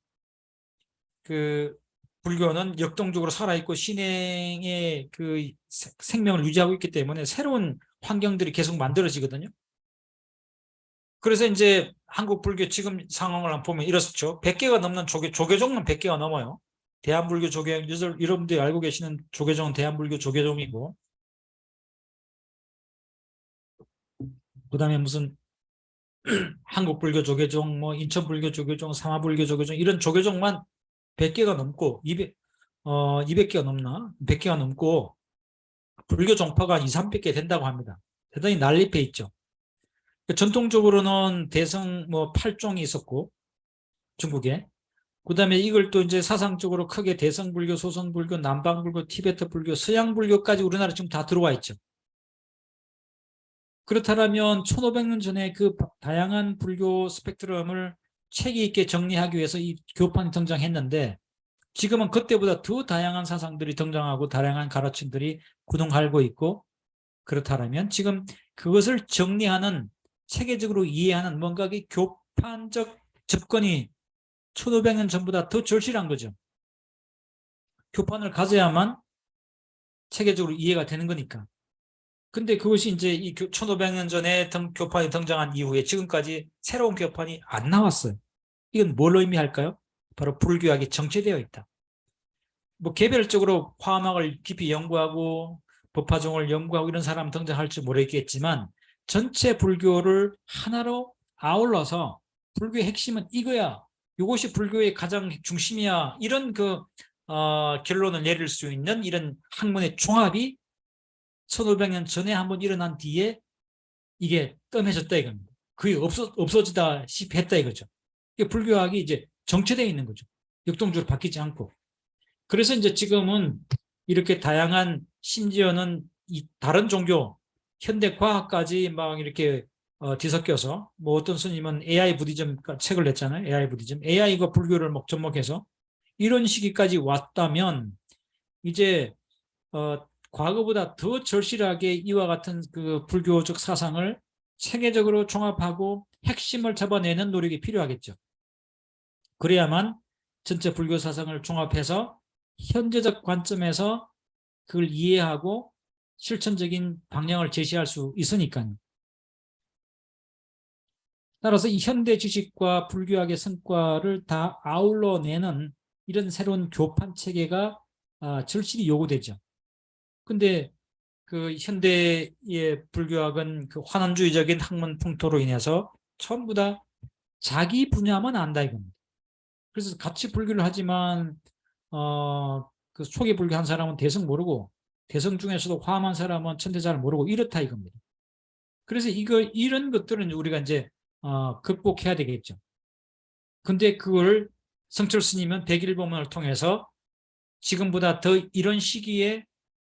그 불교는 역동적으로 살아있고 신행의 그 생명을 유지하고 있기 때문에 새로운 환경들이 계속 만들어지거든요. 그래서 이제 한국 불교 지금 상황을 보면 이렇죠. 100개가 넘는 조계종은 100개가 넘어요. 대한불교 조계종, 여러분들이 알고 계시는 조계종은 대한불교 조계종이고, 그 다음에 무슨 한국불교 조계종, 뭐 인천불교 조계종, 상하불교 조계종, 이런 조계종만 100개가 넘고 200개가 넘나? 100개가 넘고 불교 종파가 2, 300개 된다고 합니다. 대단히 난립해 있죠. 전통적으로는 대성 뭐 8종이 있었고 중국에, 그다음에 이걸 또 이제 사상적으로 크게 대성불교, 소선불교, 남방불교, 티베트 불교, 서양불교까지 우리나라 지금 다 들어와 있죠. 그렇다면 1500년 전에 그 다양한 불교 스펙트럼을 체계 있게 정리하기 위해서 이 교판이 등장했는데, 지금은 그때보다 더 다양한 사상들이 등장하고 다양한 가르침들이 구동하고 있고, 그렇다면 지금 그것을 정리하는, 체계적으로 이해하는 뭔가 이 교판적 접근이 1500년 전보다 더 절실한 거죠. 교판을 가져야만 체계적으로 이해가 되는 거니까. 근데 그것이 이제 이 1500년 전에 교판이 등장한 이후에 지금까지 새로운 교판이 안 나왔어요. 이건 뭘 의미할까요? 바로 불교학이 정체되어 있다. 뭐 개별적으로 화엄학을 깊이 연구하고 법화종을 연구하고 이런 사람 등장할지 모르겠지만, 전체 불교를 하나로 아울러서 불교의 핵심은 이거야, 이것이 불교의 가장 중심이야, 이런 결론을 내릴 수 있는 이런 학문의 종합이 1500년 전에 한번 일어난 뒤에 이게 뜸해졌다 이겁니다. 그게 없어지다시피 했다 이거죠. 이게 불교학이 이제 정체되어 있는 거죠. 역동적으로 바뀌지 않고. 그래서 이제 지금은 이렇게 다양한, 심지어는 이 다른 종교, 현대 과학까지 막 이렇게 뒤섞여서, 뭐 어떤 스님은 AI 부디즘 책을 냈잖아요. AI 부디즘. AI가 불교를 막 접목해서 이런 시기까지 왔다면, 이제 과거보다 더 절실하게 이와 같은 그 불교적 사상을 체계적으로 종합하고 핵심을 잡아내는 노력이 필요하겠죠. 그래야만 전체 불교 사상을 종합해서 현재적 관점에서 그걸 이해하고 실천적인 방향을 제시할 수 있으니까요. 따라서 이 현대 지식과 불교학의 성과를 다 아울러내는 이런 새로운 교판 체계가 절실히 요구되죠. 근데 그 현대의 불교학은 그 환원주의적인 학문 풍토로 인해서 전부 다 자기 분야만 안다 이겁니다. 그래서 같이 불교를 하지만 그 초기 불교 한 사람은 대성 모르고 대성 중에서도 화엄한 사람은 천대 잘 모르고 이렇다 이겁니다. 그래서 이런 것들은 우리가 이제 극복해야 되겠죠. 근데 그걸 성철 스님은 백일법문을 통해서 지금보다 더 이런 시기에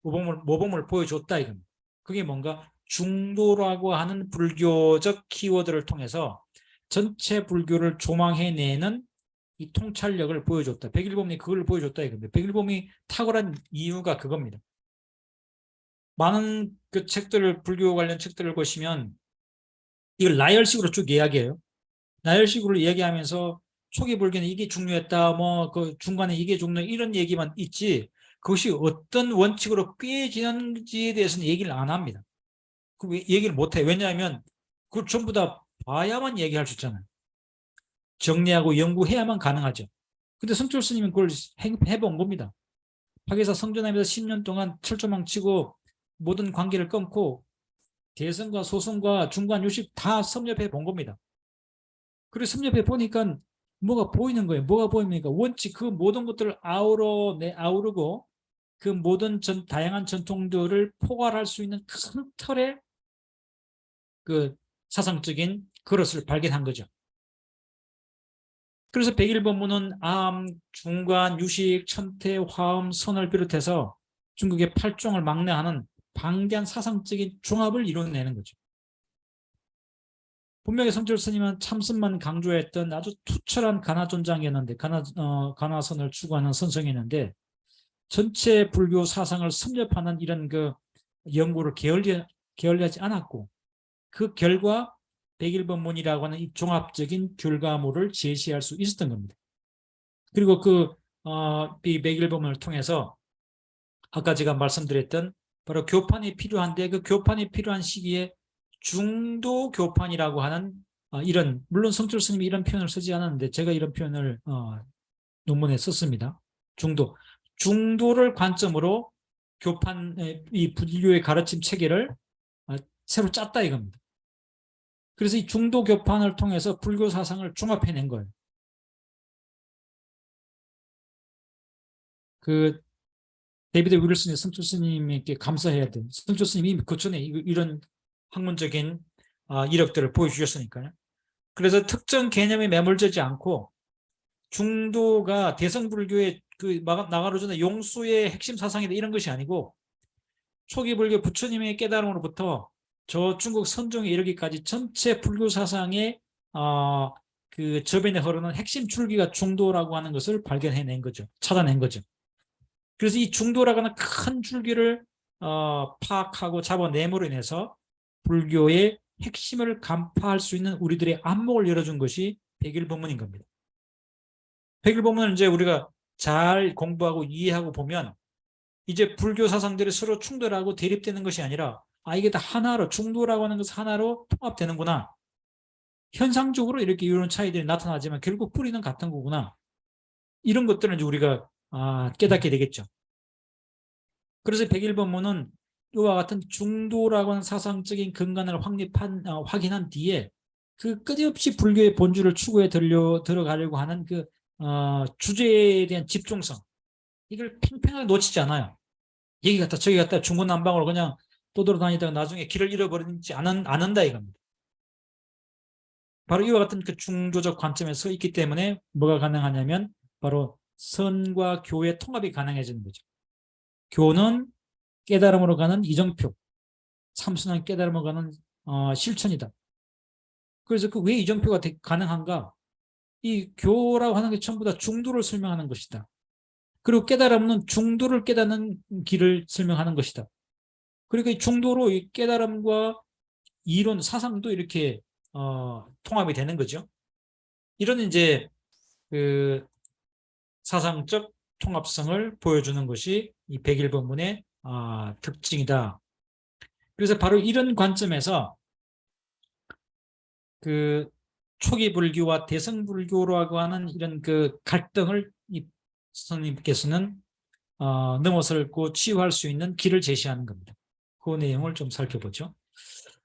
모범을 보여줬다 이겁니다. 그게 뭔가 중도라고 하는 불교적 키워드를 통해서 전체 불교를 조망해내는 이 통찰력을 보여줬다. 백일범이 그걸 보여줬다 이겁니다. 백일범이 탁월한 이유가 그겁니다. 많은 그 책들을 불교 관련 책들을 보시면 이걸 나열식으로 쭉 이야기해요. 나열식으로 이야기하면서 초기 불교는 이게 중요했다, 뭐 그 중간에 이게 중요 이런 얘기만 있지 그것이 어떤 원칙으로 꿰지는지에 대해서는 얘기를 안 합니다. 그 얘기를 못 해요. 왜냐하면 그걸 전부 다 봐야만 얘기할 수 있잖아요. 정리하고 연구해야만 가능하죠. 근데 성철 스님은 그걸 해본 겁니다. 학예사 성전하면서 10년 동안 철조망 치고 모든 관계를 끊고 대성과 소성과 중간 유식 다 섭렵해 본 겁니다. 그래서 섭렵해 보니까 뭐가 보이는 거예요. 뭐가 보입니까? 원칙 그 모든 것들을 아우르고 그 모든 다양한 전통들을 포괄할 수 있는 큰 틀의 그 사상적인 그릇을 발견한 거죠. 그래서 백일법문은 암, 중관, 유식, 천태, 화엄, 선을 비롯해서 중국의 8종을 막내하는 방대한 사상적인 종합을 이뤄내는 거죠. 분명히 성철 스님은 참선만 강조했던 아주 투철한 가나존장이었는데 가나선을 추구하는 선성이었는데 전체 불교 사상을 섭렵하는 이런 그 연구를 게을리하지 않았고 그 결과 백일법문이라고 하는 이 종합적인 결과물을 제시할 수 있었던 겁니다. 그리고 이 백일법문을 통해서 아까 제가 말씀드렸던 바로 교판이 필요한데 그 교판이 필요한 시기에 중도 교판이라고 하는 이런 물론 성철 스님이 이런 표현을 쓰지 않았는데 제가 이런 표현을 논문에 썼습니다. 중도를 관점으로 이 불교의 가르침 체계를 새로 짰다 이겁니다. 그래서 이 중도 교판을 통해서 불교 사상을 종합해낸 거예요. 그 데이비드 윌슨이 성철 스님에게 감사해야 돼요. 성철 스님이 그 전에 이런 학문적인 이력들을 보여주셨으니까요. 그래서 특정 개념에 매몰되지 않고 중도가 대성불교의 그 나가로전의 용수의 핵심 사상이다 이런 것이 아니고 초기 불교 부처님의 깨달음으로부터 저 중국 선종에 이르기까지 전체 불교 사상의 그 저변에 흐르는 핵심 줄기가 중도라고 하는 것을 발견해낸 거죠. 찾아낸 거죠. 그래서 이 중도라고 하는 큰 줄기를 파악하고 잡아냄으로 인해서 불교의 핵심을 간파할 수 있는 우리들의 안목을 열어준 것이 백일법문인 겁니다. 백일법문을 이제 우리가 잘 공부하고 이해하고 보면 이제 불교 사상들이 서로 충돌하고 대립되는 것이 아니라 이게 다 하나로 중도라고 하는 것은 하나로 통합되는구나. 현상적으로 이렇게 이런 차이들이 나타나지만 결국 뿌리는 같은 거구나. 이런 것들은 이제 우리가 깨닫게 되겠죠. 그래서 백일법문은 이와 같은 중도라고 하는 사상적인 근간을 확인한 뒤에 그 끝없이 불교의 본질을 추구해 들어가려고 하는 그 주제에 대한 집중성 이걸 팽팽하게 놓치지 않아요. 여기 갔다 저기 갔다 중구난방으로 그냥 떠돌아다니다가 나중에 길을 잃어버리지 않는다 이겁니다. 바로 이와 같은 그 중도적 관점에 서 있기 때문에 뭐가 가능하냐면 바로 선과 교의 통합이 가능해지는 거죠. 교는 깨달음으로 가는 이정표, 참선은 깨달음으로 가는 실천이다. 그래서 그 왜 이정표가 가능한가? 이 교라고 하는 게 전부 다 중도를 설명하는 것이다. 그리고 깨달음은 중도를 깨닫는 길을 설명하는 것이다. 그러니까 이 중도로 이 깨달음과 이론, 사상도 이렇게 통합이 되는 거죠. 이런 이제 그 사상적 통합성을 보여주는 것이 이 백일법문의 특징이다. 그래서 바로 이런 관점에서 그 초기 불교와 대성 불교라고 하는 이런 그 갈등을 이 선생님께서는 넘어설고 치유할 수 있는 길을 제시하는 겁니다. 그 내용을 좀 살펴보죠.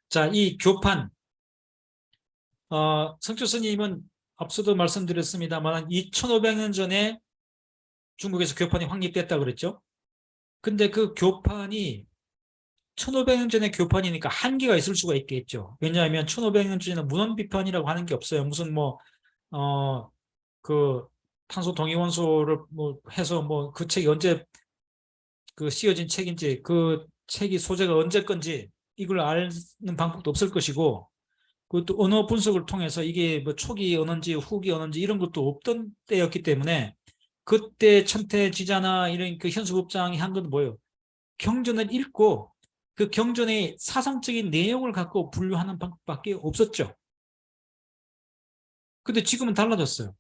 자, 이 교판 성철 스님은 앞서도 말씀드렸습니다만 2500년 전에 중국에서 교판이 확립됐다 그랬죠. 근데 그 교판이 1500년 전에 교판이니까 한계가 있을 수가 있겠죠. 왜냐하면 1500년 전에는 문헌 비판이라고 하는 게 없어요. 무슨 그 탄소 동위원소를 뭐 해서 뭐 그 책이 언제 그 씌어진 책인지 그 책이 소재가 언제 건지 이걸 아는 방법도 없을 것이고, 그것도 언어 분석을 통해서 이게 뭐 초기 언어인지 후기 언어인지 이런 것도 없던 때였기 때문에 그때 천태지자나 이런 그 현수법장이 한 건 뭐예요? 경전을 읽고 그 경전의 사상적인 내용을 갖고 분류하는 방법밖에 없었죠. 근데 지금은 달라졌어요.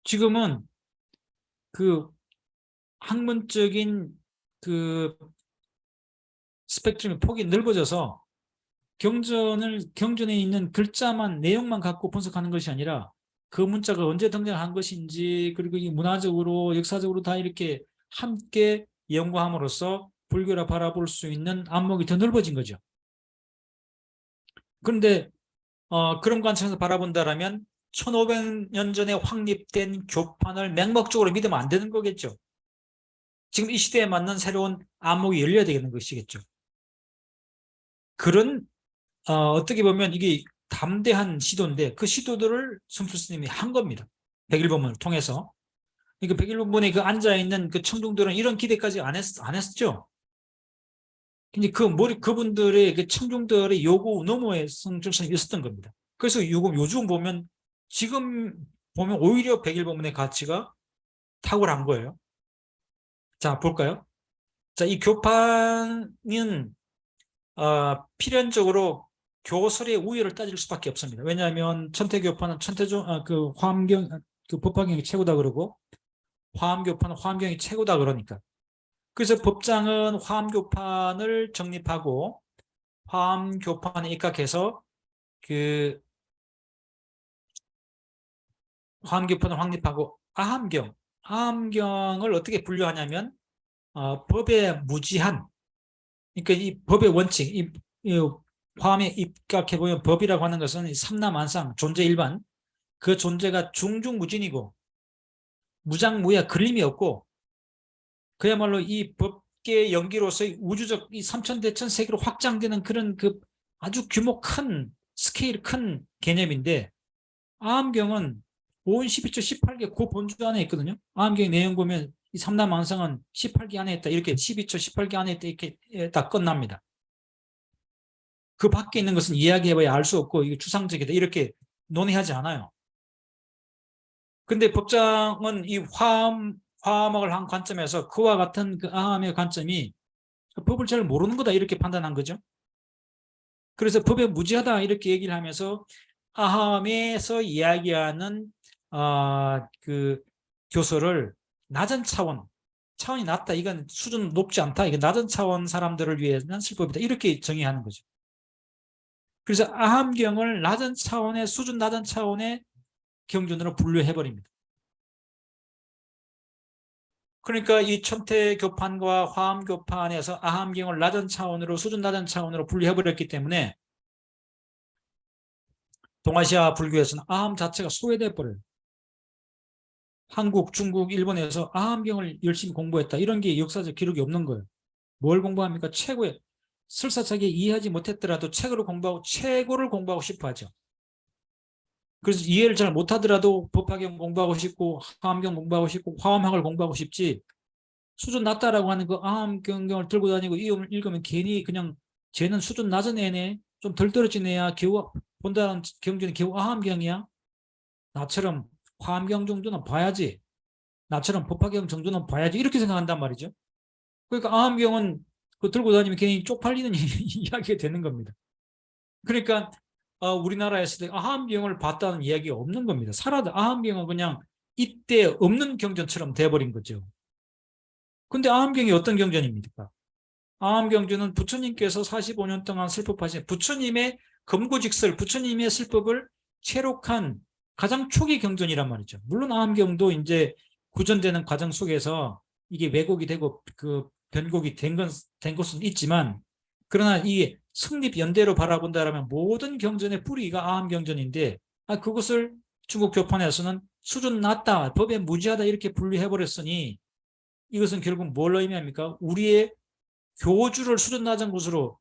지금은 그 학문적인 그 스펙트럼의 폭이 넓어져서 경전에 있는 글자만 내용만 갖고 분석하는 것이 아니라 그 문자가 언제 등장한 것인지, 그리고 이 문화적으로 역사적으로 다 이렇게 함께 연구함으로써 불교를 바라볼 수 있는 안목이 더 넓어진 거죠. 그런데 그런 관점에서 바라본다라면 1500년 전에 확립된 교판을 맹목적으로 믿으면 안 되는 거겠죠. 지금 이 시대에 맞는 새로운 안목이 열려야 되는 것이겠죠. 그런 어떻게 보면 이게 담대한 시도인데 그 시도들을 성철 스님이 한 겁니다. 백일본문을 통해서. 그러니까 백일본문에 그 앉아있는 그 청중들은 이런 기대까지 안 했었죠. 근데 그분들의 그 청중들의 요구 너머에 성철 스님이 있었던 겁니다. 그래서 요즘 보면 지금 보면 오히려 백일본문의 가치가 탁월한 거예요. 자, 볼까요? 자, 이 교판은 필연적으로 교설의 우위를 따질 수밖에 없습니다. 왜냐하면 천태교판은 그 화엄경, 그 법화경이 최고다 그러고 화엄교판은 화엄경이 최고다 그러니까. 그래서 법장은 화엄교판을 정립하고 화엄교판에 입각해서 그 화엄교판을 확립하고 아함경을 어떻게 분류하냐면 법의 무지한, 그러니까 이 법의 원칙, 이 화엄에 입각해 보면 법이라고 하는 것은 삼라만상, 존재 일반, 그 존재가 중중무진이고 무장무야, 그림이 없고 그야말로 이 법계 연기로서의 우주적 이 삼천대천 세계로 확장되는 그런 그 아주 규모 큰 스케일 큰 개념인데, 아함경은 온 12조 18개 그 본주 안에 있거든요. 아함경의 내용 보면 이 삼라만상은 18개 안에 있다, 이렇게 12조 18개 안에 있다, 이렇게 다 끝납니다. 그 밖에 있는 것은 이야기해봐야 알 수 없고 이게 추상적이다 이렇게 논의하지 않아요. 근데 법장은 이 화엄학을 한 관점에서 그와 같은 그 아함의 관점이 법을 잘 모르는 거다 이렇게 판단한 거죠. 그래서 법에 무지하다 이렇게 얘기를 하면서 아함에서 이야기하는 그 교서를 낮은 차원이 낮다, 이건 수준 높지 않다, 이건 낮은 차원 사람들을 위한 슬법이다 이렇게 정의하는 거죠. 그래서 아함경을 낮은 차원의 수준 낮은 차원의 경전으로 분류해버립니다. 그러니까 이 천태교판과 화엄교판에서 아함경을 낮은 차원으로 수준 낮은 차원으로 분류해버렸기 때문에 동아시아 불교에서는 아함 자체가 소외돼 버려요. 한국, 중국, 일본에서 아함경을 열심히 공부했다 이런 게 역사적 기록이 없는 거예요. 뭘 공부합니까? 최고의, 설사 자기 이해하지 못했더라도 최고를 공부하고 싶어 하죠. 그래서 이해를 잘 못하더라도 법화경 공부하고 싶고 화엄경 공부하고 싶고 화엄학을 공부하고 싶지, 수준 낮다라고 하는 그 아함경을 들고 다니고 읽으면 괜히 그냥 쟤는 수준 낮은 애네, 좀 덜 떨어진 애야, 겨우 본다는 경전이 겨우 아함경이야, 나처럼 화엄경 정도는 봐야지, 나처럼 법화경 정도는 봐야지 이렇게 생각한단 말이죠. 그러니까 아함경은 그 들고 다니면 괜히 쪽팔리는 이야기가 되는 겁니다. 그러니까 우리나라에서 아함경을 봤다는 이야기가 없는 겁니다. 아함경은 그냥 이때 없는 경전처럼 돼버린 거죠. 근데 아함경이 어떤 경전입니까? 아함경전은 부처님께서 45년 동안 슬법하신 부처님의 검고직설, 부처님의 슬법을 채록한 가장 초기 경전이란 말이죠. 물론 아함경도 이제 구전되는 과정 속에서 이게 왜곡이 되고 그 변곡이 된 것은 있지만, 그러나 이 성립 연대로 바라본다라면 모든 경전의 뿌리가 아함경전인데 그것을 중국 교판에서는 수준 낮다, 법에 무지하다 이렇게 분류해버렸으니 이것은 결국 뭘 의미합니까? 우리의 교주를 수준 낮은 것으로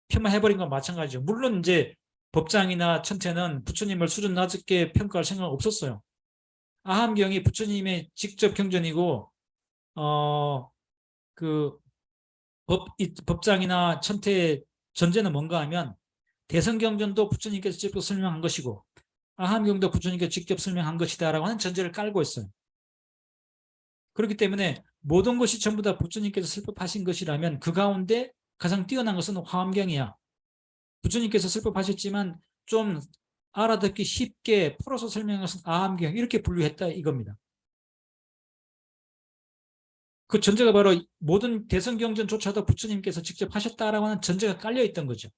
폄하해버린 건 마찬가지죠. 물론 이제 법장이나 천태는 부처님을 수준 낮게 평가할 생각은 없었어요. 아함경이 부처님의 직접 경전이고 그 법장이나 천태의 전제는 뭔가 하면 대성경전도 부처님께서 직접 설명한 것이고 아함경도 부처님께서 직접 설명한 것이다라고 하는 전제를 깔고 있어요. 그렇기 때문에 모든 것이 전부 다 부처님께서 설법하신 것이라면 그 가운데 가장 뛰어난 것은 화엄경이야. 부처님께서 설법하셨지만 좀 알아듣기 쉽게 풀어서 설명한 것은 아함경 이렇게 분류했다 이겁니다. 그 전제가 바로 모든 대성경전조차도 부처님께서 직접 하셨다라고 하는 전제가 깔려 있던 거죠.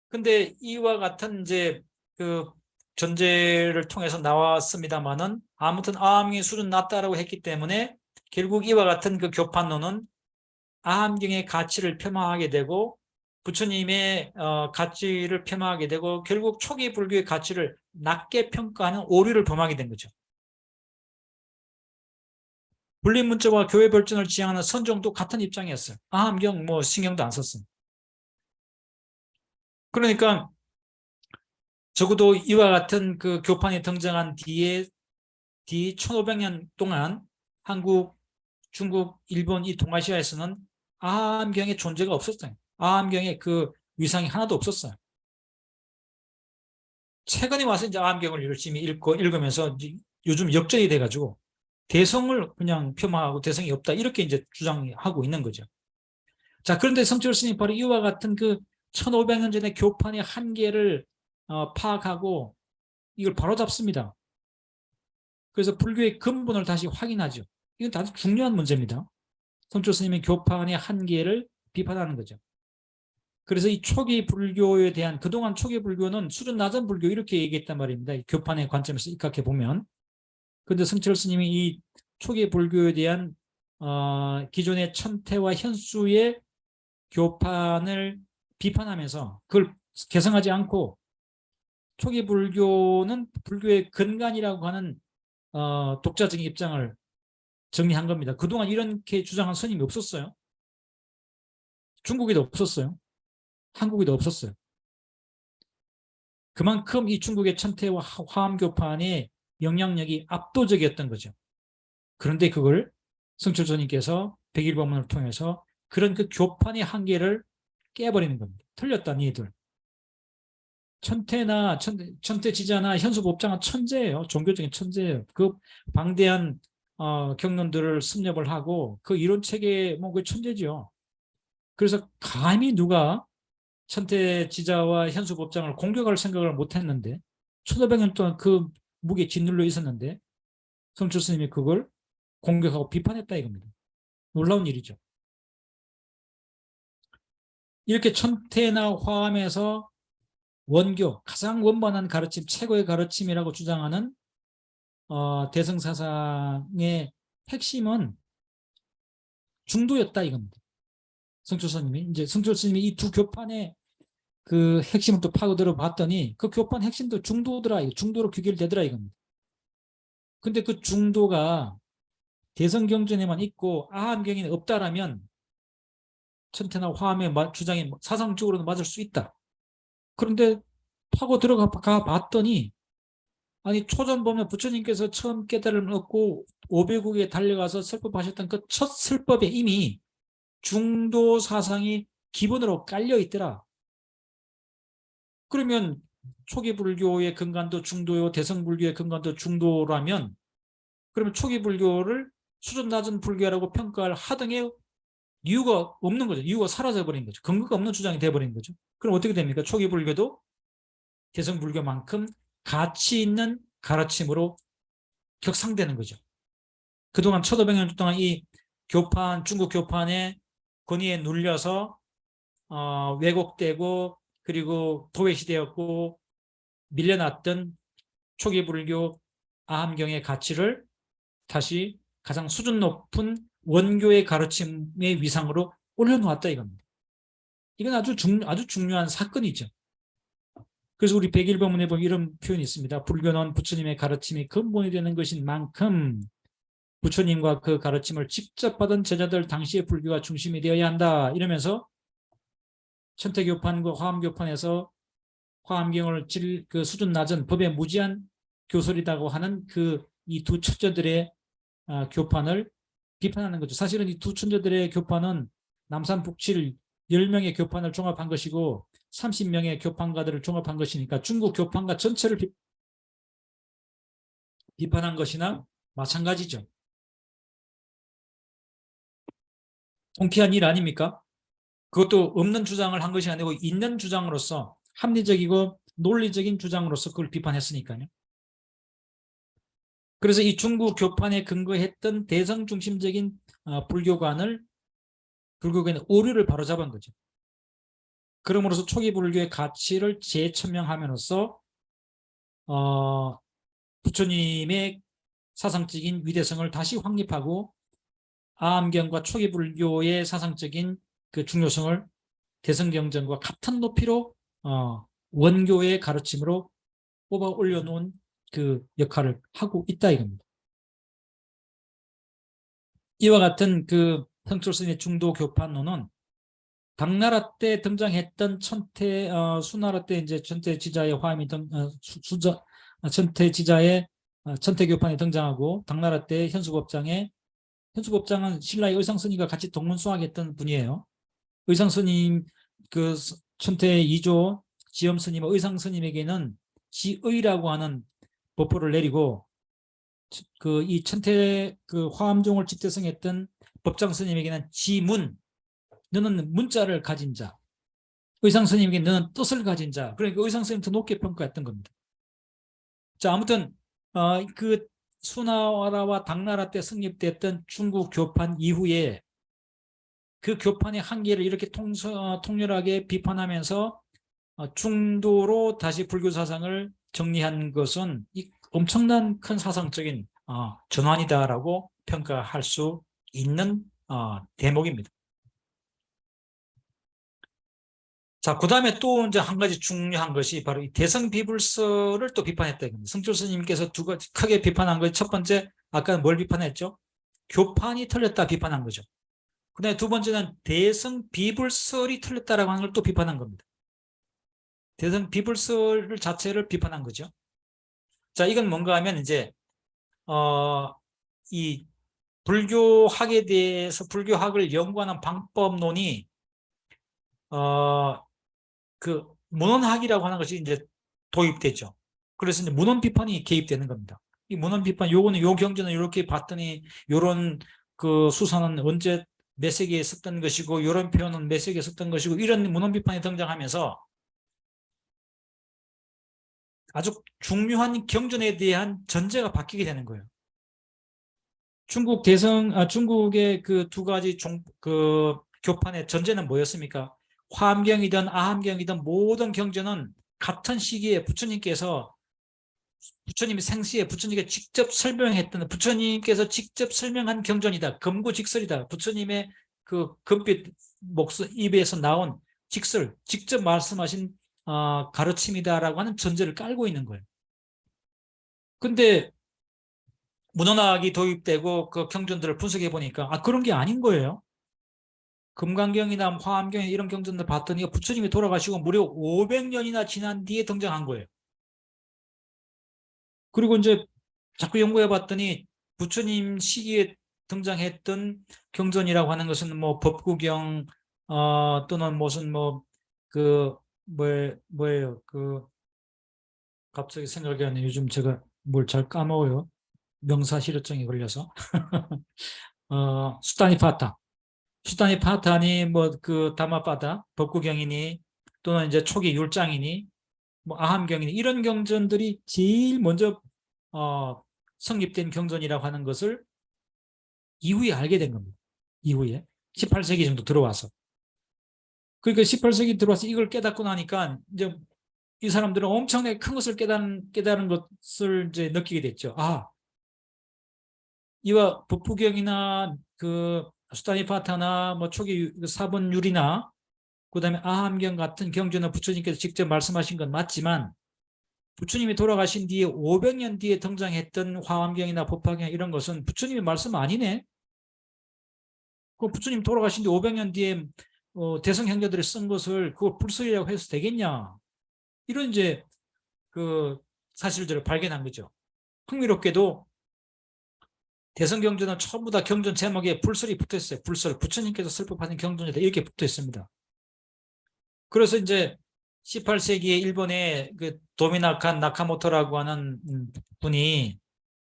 근데 이와 같은 이제 그 전제를 통해서 나왔습니다만은 아무튼 아함경의 수준 낮다라고 했기 때문에 결국 이와 같은 그 교판론은 아함경의 가치를 폄하하게 되고 부처님의 가치를 폄하하게 되고 결국 초기 불교의 가치를 낮게 평가하는 오류를 범하게 된 거죠. 분리문자와 교회 발전을 지향하는 선종도 같은 입장이었어요. 아함경 뭐 신경도 안 썼어요. 그러니까 적어도 이와 같은 그 교판이 등장한 뒤에 뒤 1500년 동안 한국, 중국, 일본 이 동아시아에서는 아함경의 존재가 없었어요. 아함경의 그 위상이 하나도 없었어요. 최근에 와서 이제 아함경을 열심히 읽으면서 요즘 역전이 돼가지고 대성을 그냥 폄하하고 대성이 없다 이렇게 이제 주장하고 있는 거죠. 자, 그런데 성철 스님이 바로 이와 같은 그 1500년 전의 교판의 한계를 파악하고 이걸 바로잡습니다. 그래서 불교의 근본을 다시 확인하죠. 이건 아주 중요한 문제입니다. 성철 스님의 교판의 한계를 비판하는 거죠. 그래서 이 초기 불교에 대한 그동안 초기 불교는 수준 낮은 불교 이렇게 얘기했단 말입니다. 이 교판의 관점에서 입각해 보면. 그런데 성철 스님이 이 초기 불교에 대한 기존의 천태와 현수의 교판을 비판하면서 그걸 개성하지 않고 초기 불교는 불교의 근간이라고 하는 독자적인 입장을 정리한 겁니다. 그동안 이렇게 주장한 스님이 없었어요. 중국에도 없었어요. 한국에도 없었어요. 그만큼 이 중국의 천태와 화엄교판의 영향력이 압도적이었던 거죠. 그런데 그걸 성철조님께서 백일법문을 통해서 그런 그 교판의 한계를 깨버리는 겁니다. 틀렸다 니들. 천태나 천태지자나 현수법장은 천재예요. 종교적인 천재예요. 그 방대한 경론들을 습렵을 하고 그 이론 체계 그 천재죠. 그래서 감히 누가 천태지자와 현수법장을 공격할 생각을 못했는데 1500년 동안 그 무게 짓눌려 있었는데 성철 스님이 그걸 공격하고 비판했다 이겁니다. 놀라운 일이죠. 이렇게 천태나 화엄에서 원교, 가장 원만한 가르침, 최고의 가르침이라고 주장하는 대승사상의 핵심은 중도였다 이겁니다. 성철스님이 이제 성철스님이 이 두 교판의 그 핵심을 또 파고들어 봤더니 그 교판 핵심도 중도더라, 중도로 귀결되더라 이겁니다. 근데 그 중도가 대성경전에만 있고 아함경에는 없다라면 천태나 화엄의 주장이 사상적으로는 맞을 수 있다. 그런데 파고 들어가 봤더니 아니 초전 보면 부처님께서 처음 깨달음을 얻고 500국에 달려가서 설법하셨던 그 첫 설법에 이미 중도 사상이 기본으로 깔려 있더라. 그러면 초기 불교의 근간도 중도요, 대성불교의 근간도 중도라면 그러면 초기 불교를 수준 낮은 불교라고 평가할 하등의 이유가 없는 거죠. 이유가 사라져버린 거죠. 근거가 없는 주장이 돼버린 거죠. 그럼 어떻게 됩니까? 초기 불교도 대성불교만큼 가치 있는 가르침으로 격상되는 거죠. 그동안 1500년 동안 이 교판, 중국 교판의 권위에 눌려서 왜곡되고 그리고 도외시되었고 밀려났던 초기 불교 아함경의 가치를 다시 가장 수준 높은 원교의 가르침의 위상으로 올려놓았다 이겁니다. 이건 아주 중요한 사건이죠. 그래서 우리 101번문에 보면 이런 표현이 있습니다. 불교는 부처님의 가르침이 근본이 되는 것인 만큼 부처님과 그 가르침을 직접 받은 제자들 당시의 불교가 중심이 되어야 한다. 이러면서 천태교판과 화엄교판에서 화엄경을 그 수준 낮은 법의 무지한 교설이라고 하는 그 이 두 천재들의 교판을 비판하는 거죠. 사실은 이 두 천재들의 교판은 남산 북칠 10명의 교판을 종합한 것이고 30명의 교판가들을 종합한 것이니까 중국 교판가 전체를 비판한 것이나 마찬가지죠. 통쾌한 일 아닙니까? 그것도 없는 주장을 한 것이 아니고 있는 주장으로서 합리적이고 논리적인 주장으로서 그걸 비판했으니까요. 그래서 이 중국 교판에 근거했던 대성 중심적인 불교관의 오류를 바로잡은 거죠. 그러므로서 초기 불교의 가치를 재천명함으로써 부처님의 사상적인 위대성을 다시 확립하고 아함경과 초기 불교의 사상적인 그 중요성을 대성경전과 같은 높이로 원교의 가르침으로 뽑아 올려놓은 그 역할을 하고 있다 이겁니다. 이와 같은 그 성철스님의 중도 교판론은 당나라 때 등장했던 수나라 때 이제 천태지자의 화음이 천태지자의 천태교판이 등장하고 당나라 때 현수법장은 신라의 의상스님과 같이 동문수학했던 분이에요. 의상스님 그 천태 2조 지엄스님 의상스님에게는 지의라고 하는 법포를 내리고 그 이 천태 그 화엄종을 집대성했던 법장 스님에게는 지문, 너는 문자를 가진 자, 의상 스님에게 너는 뜻을 가진 자. 그러니까 의상 스님 더 높게 평가했던 겁니다. 자, 아무튼 그 수나라와 당나라 때 성립됐던 중국 교판 이후에 그 교판의 한계를 이렇게 통렬하게 비판하면서 중도로 다시 불교 사상을 정리한 것은 엄청난 큰 사상적인 전환이다라고 평가할 수 있는 대목입니다. 자, 그 다음에 또 이제 한 가지 중요한 것이 바로 이 대성비불설을 또 비판했다. 성철 스님께서 두 가지 크게 비판한 것이 첫 번째, 아까 뭘 비판했죠? 교판이 틀렸다 비판한 거죠. 그 다음에 두 번째는 대성비불설이 틀렸다라고 하는 걸 또 비판한 겁니다. 대성비불설 자체를 비판한 거죠. 자, 이건 뭔가 하면 이제 이 불교학에 대해서 불교학을 연구하는 방법론이 그 문헌학이라고 하는 것이 이제 도입되죠. 그래서 이제 문헌 비판이 개입되는 겁니다. 이 문헌 비판, 요거는 요 경전을 이렇게 봤더니 요런 그 수사는 언제 몇 세기에 썼던 것이고 요런 표현은 몇 세기에 썼던 것이고 이런 문헌 비판이 등장하면서 아주 중요한 경전에 대한 전제가 바뀌게 되는 거예요. 중국의 그 두 가지 그 교판의 전제는 뭐였습니까? 화엄경이든 아함경이든 모든 경전은 같은 시기에 부처님께서 부처님이 생시에 부처님께 직접 설명했던 부처님께서 직접 설명한 경전이다. 금구직설이다. 부처님의 그 금빛 입에서 나온 직설, 직접 말씀하신 가르침이다라고 하는 전제를 깔고 있는 거예요. 근데 문헌학이 도입되고 그 경전들을 분석해 보니까 그런 게 아닌 거예요. 금강경이나 화엄경 이런 경전들 봤더니 부처님이 돌아가시고 무려 500년이나 지난 뒤에 등장한 거예요. 그리고 이제 자꾸 연구해 봤더니 부처님 시기에 등장했던 경전이라고 하는 것은 뭐 법구경 또는 무슨 뭐 그 뭐예요 그 갑자기 생각이 안 나요. 요즘 제가 뭘 잘 까먹어요. 명사실효증이 걸려서 수다니 파타니 뭐 그 다마바다 법구경이니 또는 이제 초기 율장이니 뭐 아함경이니 이런 경전들이 제일 먼저 성립된 경전이라고 하는 것을 이후에 알게 된 겁니다. 이후에 18세기 정도 들어와서. 그러니까 18세기 들어와서 이걸 깨닫고 나니까 이제 이 사람들은 엄청나게 큰 것을 깨달은 것을 이제 느끼게 됐죠. 이와 법부경이나 그 수다니파타나 뭐 초기 사본율이나 그다음에 아함경 같은 경전은 부처님께서 직접 말씀하신 건 맞지만 부처님이 돌아가신 뒤에 500년 뒤에 등장했던 화엄경이나 법화경 이런 것은 부처님의 말씀 아니네. 그 부처님 돌아가신 뒤 500년 뒤에 대성 형제들이 쓴 것을 그걸 불설이라고 해서 되겠냐? 이런 이제 그 사실들을 발견한 거죠. 흥미롭게도 대성 경전은 전부 다 경전 제목에 불설이 붙어 있어요. 불설, 부처님께서 설법하신 경전이다 이렇게 붙어 있습니다. 그래서 이제 18세기에 일본의 그 도미나칸 나카모토라고 하는 분이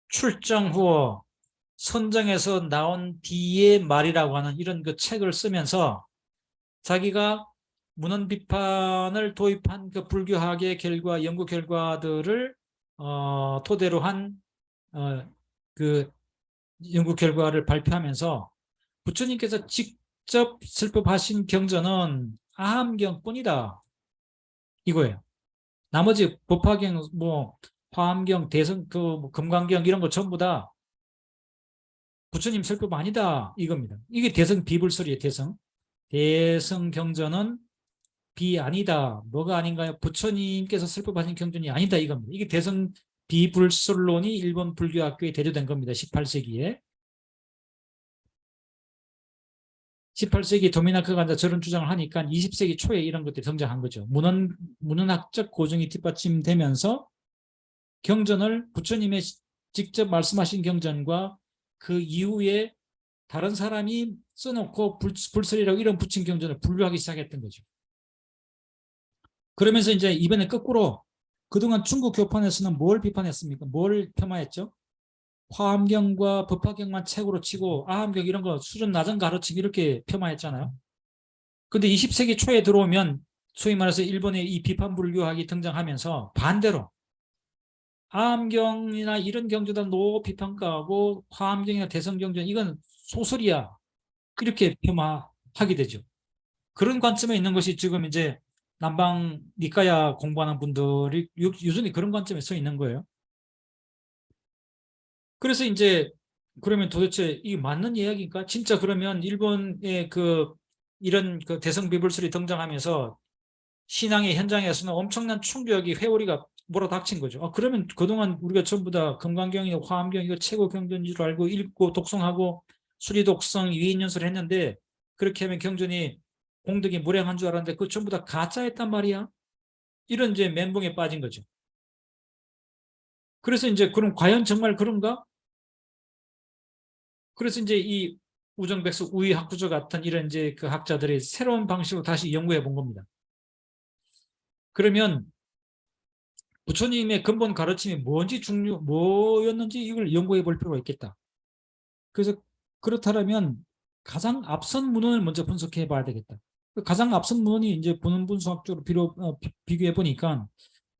출정 후 선정에서 나온 뒤의 말이라고 하는 이런 그 책을 쓰면서 자기가 문헌 비판을 도입한 그 불교학의 결과, 연구 결과들을 토대로 한 그 연구 결과를 발표하면서 부처님께서 직접 설법하신 경전은 아함경뿐이다 이거예요. 나머지 법화경, 뭐 화엄경, 대성, 뭐 금강경 이런 거 전부 다 부처님 설법 아니다 이겁니다. 이게 대성 비불설이에요. 대성 경전은 비 아니다. 뭐가 아닌가요? 부처님께서 설법하신 경전이 아니다 이겁니다. 이게 대성 비불설론이 일본 불교학교에 대조된 겁니다. 18세기에. 18세기 도미나크가 이제 저런 주장을 하니까 20세기 초에 이런 것들이 등장한 거죠. 문헌학적 고증이 뒷받침되면서 경전을 부처님의 직접 말씀하신 경전과 그 이후에 다른 사람이 써놓고 불설이라고 이런 붙인 경전을 분류하기 시작했던 거죠. 그러면서 이제 이번에 거꾸로 그동안 중국 교판에서는 뭘 비판했습니까? 뭘 폄하했죠? 화엄경과 법화경만 책으로 치고 아함경 이런 거 수준 낮은 가르침 이렇게 폄하했잖아요. 근데 20세기 초에 들어오면 소위 말해서 일본의 이 비판 불교학이 등장하면서 반대로 아함경이나 이런 경전들 높이 평가하고 화엄경이나 대성경전 이건 소설이야 이렇게 폄하하게 되죠. 그런 관점에 있는 것이 지금 이제 남방 니까야 공부하는 분들이 여전히 그런 관점에 서 있는 거예요. 그래서 이제 그러면 도대체 이게 맞는 이야기인가? 진짜 그러면 일본의 이런 그 대성 비불설이 등장하면서 신앙의 현장에서는 엄청난 충격이 회오리가 몰아닥친 거죠. 그러면 그동안 우리가 전부 다 금강경이나 화엄경 이거 최고 경전인 줄 알고 읽고 독송하고 수리독성 위인연설을 했는데 그렇게 하면 경전이 공덕이 무량한 줄 알았는데 그거 전부 다 가짜였단 말이야. 이런 이제 멘붕에 빠진 거죠. 그래서 이제 그럼 과연 정말 그런가? 그래서 이제 이 우정백수 우위학부조 같은 이런 이제 그 학자들이 새로운 방식으로 다시 연구해 본 겁니다. 그러면 부처님의 근본 가르침이 뭐였는지 이걸 연구해 볼 필요가 있겠다. 그래서 그렇다면 가장 앞선 문헌을 먼저 분석해 봐야 되겠다. 가장 앞선 문헌이 이제 본문분수학적으로 비교해 보니까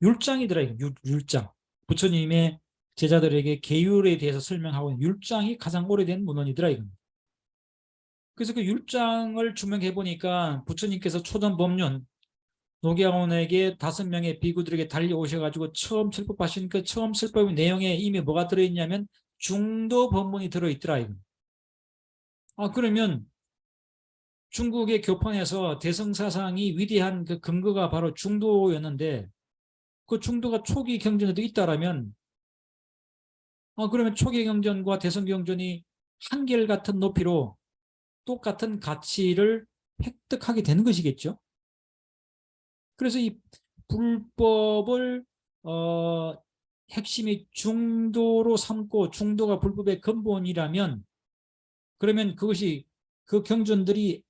율장이더라. 율장. 부처님의 제자들에게 계율에 대해서 설명하고 있는 율장이 가장 오래된 문헌이더라 이겁니다. 그래서 그 율장을 주명해 보니까 부처님께서 초전 법륜 노계원에게 5명의 비구들에게 달려오셔가지고 처음 설법하신 그 처음 설법의 내용에 이미 뭐가 들어있냐면 중도 법문이 들어있더라 이거. 그러면 중국의 교판에서 대성사상이 위대한 그 근거가 바로 중도였는데 그 중도가 초기 경전에도 있다라면 그러면 초기 경전과 대성경전이 한결같은 높이로 똑같은 가치를 획득하게 되는 것이겠죠. 그래서 이 불법을 핵심이 중도로 삼고 중도가 불법의 근본이라면 그러면 그것이 그 경전들이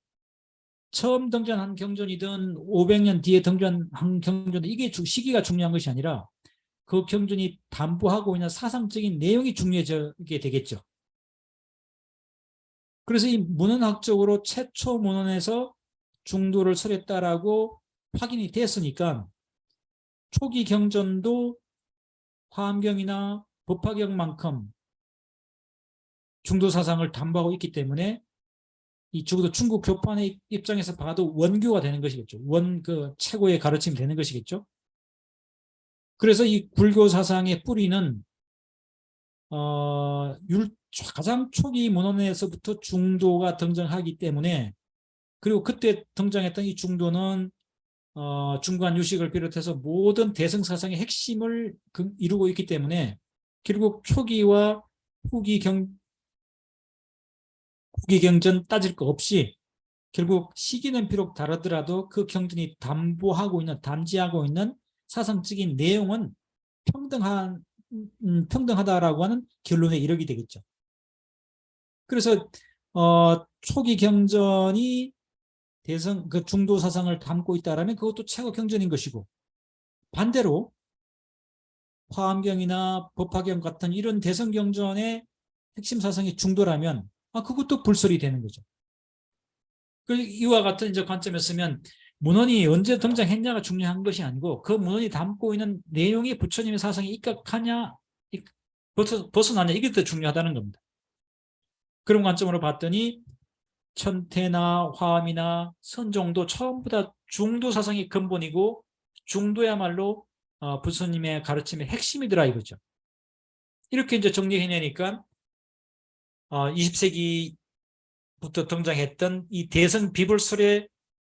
처음 등장한 경전이든 500년 뒤에 등장한 경전이든 이게 시기가 중요한 것이 아니라 그 경전이 담보하고 있는 사상적인 내용이 중요해지게 되겠죠. 그래서 이 문헌학적으로 최초 문헌에서 중도를 설했다라고 확인이 됐으니까 초기 경전도 화엄경이나 법화경만큼 중도 사상을 담보하고 있기 때문에 이 적어도 중국 교판의 입장에서 봐도 원교가 되는 것이겠죠. 그 최고의 가르침이 되는 것이겠죠. 그래서 이 불교 사상의 뿌리는 가장 초기 문헌에서부터 중도가 등장하기 때문에 그리고 그때 등장했던 이 중도는 중간 유식을 비롯해서 모든 대승 사상의 핵심을 이루고 있기 때문에 결국 초기와 후기 후기 경전 따질 거 없이 결국 시기는 비록 다르더라도 그 경전이 담지하고 있는 사상적인 내용은 평등하다라고 하는 결론에 이르게 되겠죠. 그래서 초기 경전이 그 중도 사상을 담고 있다라면 그것도 최고 경전인 것이고, 반대로 화엄경이나 법화경 같은 이런 대성 경전의 핵심 사상이 중도라면 그것도 불설이 되는 거죠. 이와 같은 이제 관점에서면 문헌이 언제 등장했냐가 중요한 것이 아니고 그 문헌이 담고 있는 내용이 부처님의 사상에 입각하냐 벗어나냐, 이게 더 중요하다는 겁니다. 그런 관점으로 봤더니 천태나 화엄이나 선종도 전부 다 중도 사상이 근본이고 중도야말로 부처님의 가르침의 핵심이더라 이거죠. 이렇게 이제 정리해내니까 20세기부터 등장했던 이 대성 비불설의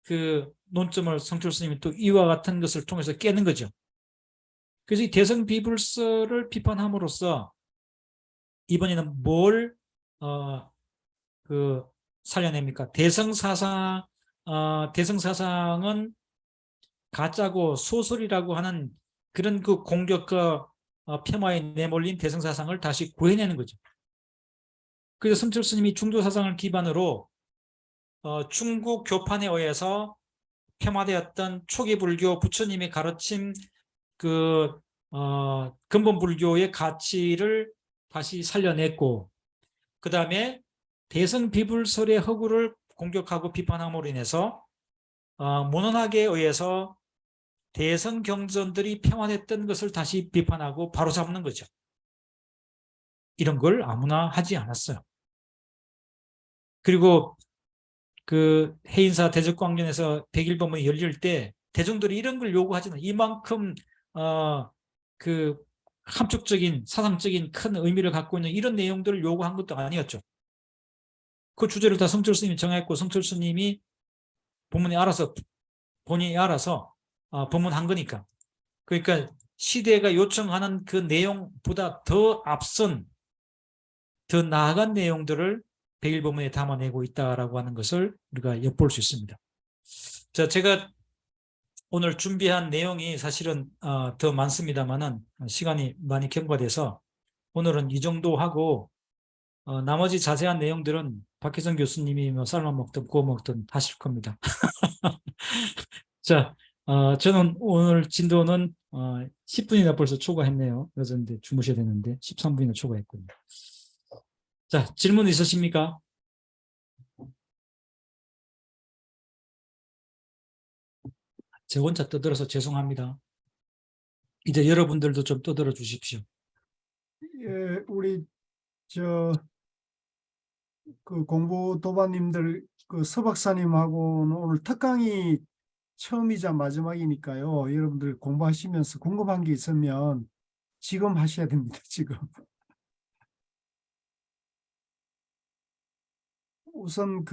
그 논점을 성철 스님이 또 이와 같은 것을 통해서 깨는 거죠. 그래서 이 대성 비불설을 비판함으로써 이번에는 뭘 살려냅니까? 대성사상은 가짜고 소설이라고 하는 그런 그 공격과 폄하에 내몰린 대성사상을 다시 구해내는 거죠. 그래서 성철 스님이 중도사상을 기반으로 중국 교판에 의해서 폄하되었던 초기 불교 부처님의 가르침 근본 불교의 가치를 다시 살려냈고, 그 다음에 대성 비불설의 허구를 공격하고 비판함으로 인해서 문헌학에 의해서 대성 경전들이 폐환했던 것을 다시 비판하고 바로잡는 거죠. 이런 걸 아무나 하지 않았어요. 그리고 그 해인사 대적광전에서 백일법문이 열릴 때 대중들이 이런 걸 요구하지는, 이만큼 그 함축적인 사상적인 큰 의미를 갖고 있는 이런 내용들을 요구한 것도 아니었죠. 그 주제를 다 성철 스님이 정했고 성철 스님이 본인이 알아서 법문한 거니까. 그러니까 시대가 요청하는 그 내용보다 더 앞선, 더 나아간 내용들을 백일법문에 담아내고 있다라고 하는 것을 우리가 엿볼 수 있습니다. 자, 제가 오늘 준비한 내용이 사실은 더 많습니다만은 시간이 많이 경과돼서 오늘은 이 정도 하고 나머지 자세한 내용들은 박혜성 교수님이 뭐 삶아 먹든 구워 먹든 하실 겁니다. 자, 저는 오늘 진도는 10분이나 벌써 초과했네요. 그래서 이제 주무셔야 되는데 13분이나 초과했군요. 자, 질문 있으십니까? 제 혼자 떠들어서 죄송합니다. 이제 여러분들도 좀 떠들어 주십시오. 예, 우리 그 공부 도반님들 그 서박사님하고는 오늘 특강이 처음이자 마지막이니까요. 여러분들 공부하시면서 궁금한 게 있으면 지금 하셔야 됩니다. 지금. 우선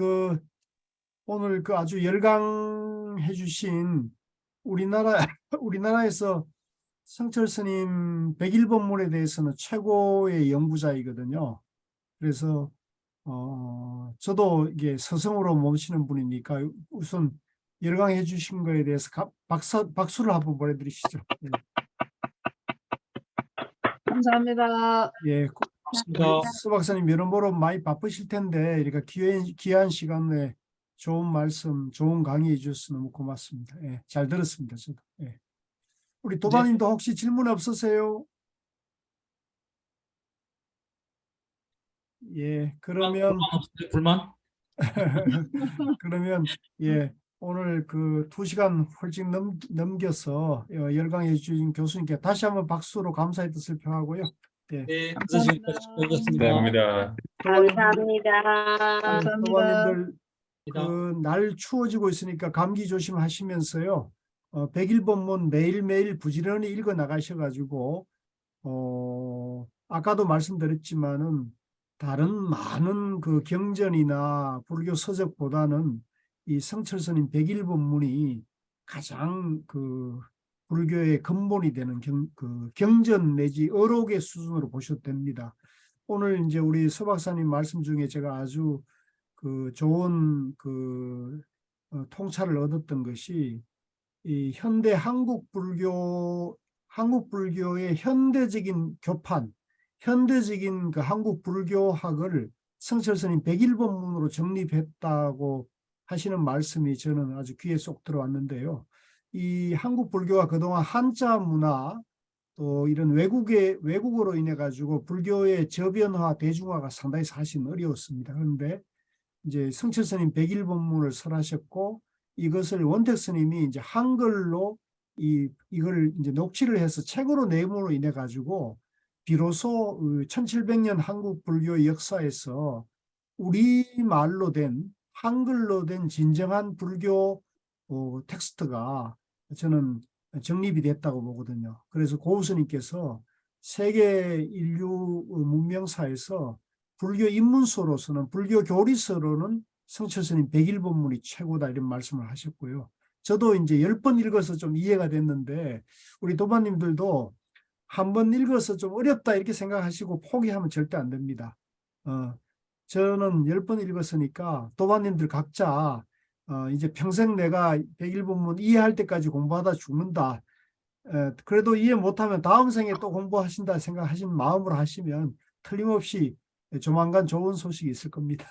오늘 아주 열강해 주신 우리나라에서 성철 스님 백일법문에 대해서는 최고의 연구자이거든요. 그래서 저도 이게 스승으로 모시는 분이니까 우선 열강해 주신 거에 대해서 박수를 한번 보내드리시죠. 예. 감사합니다. 예, 고맙습니다. 수 박사님 여러모로 많이 바쁘실 텐데 이렇게 귀한 시간에 좋은 말씀, 좋은 강의 해주셔서 너무 고맙습니다. 예, 잘 들었습니다. 저도. 예. 우리 도반님도 혹시 질문 없으세요? 예, 그러면 불만? 그러면 예, 오늘 2시간 훌쩍 넘겨서 열강해 주신 교수님께 다시 한번 박수로 감사의 뜻을 표하고요. 예. 네, 감사합니다. 수고하셨습니다. 감사합니다. 감사합니다. 감사합니다. 도반님들 날 추워지고 있으니까 감기 조심하시면서요. 백일법문 매일매일 부지런히 읽어 나가셔가지고 아까도 말씀드렸지만은 다른 많은 그 경전이나 불교 서적보다는 이 성철스님 101번문이 가장 그 불교의 근본이 되는 경전 내지 어록의 수준으로 보셔도 됩니다. 오늘 이제 우리 서 박사님 말씀 중에 제가 아주 그 좋은 통찰을 얻었던 것이 이 현대 한국 불교의 현대적인 교판, 현대적인 그 한국 불교학을 성철스님 101번문으로 정립했다고 하시는 말씀이 저는 아주 귀에 쏙 들어왔는데요. 이 한국 불교가 그동안 한자 문화 또 이런 외국어로 인해 가지고 불교의 저변화, 대중화가 상당히 사실 어려웠습니다. 그런데 이제 성철스님 101번문을 설하셨고 이것을 원택 스님이 이제 한글로 이걸 이제 녹취를 해서 책으로 내므로 인해 가지고 비로소 1700년 한국 불교 역사에서 우리말로 된 한글로 된 진정한 불교 텍스트가 저는 정립이 됐다고 보거든요. 그래서 고우 스님께서 세계 인류 문명사에서 불교 입문서로서는 불교 교리서로는 성철스님 101번문이 최고다 이런 말씀을 하셨고요. 저도 이제 10번 읽어서 좀 이해가 됐는데 우리 도반님들도 한 번 읽어서 좀 어렵다 이렇게 생각하시고 포기하면 절대 안 됩니다. 저는 10번 읽었으니까 도반님들 각자 이제 평생 내가 101번문 이해할 때까지 공부하다 죽는다. 그래도 이해 못하면 다음 생에 또 공부하신다 생각하시는 마음으로 하시면 틀림없이 조만간 좋은 소식이 있을 겁니다.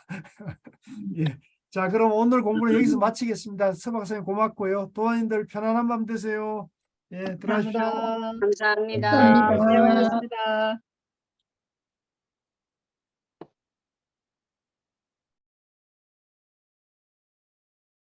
예. 자, 그럼 오늘 공부는 여기서 마치겠습니다. 서 박사님 고맙고요. 도반님들 편안한 밤 되세요. 예, 들어가십시오. 감사합니다. 감사합니다. 고생하셨습니다.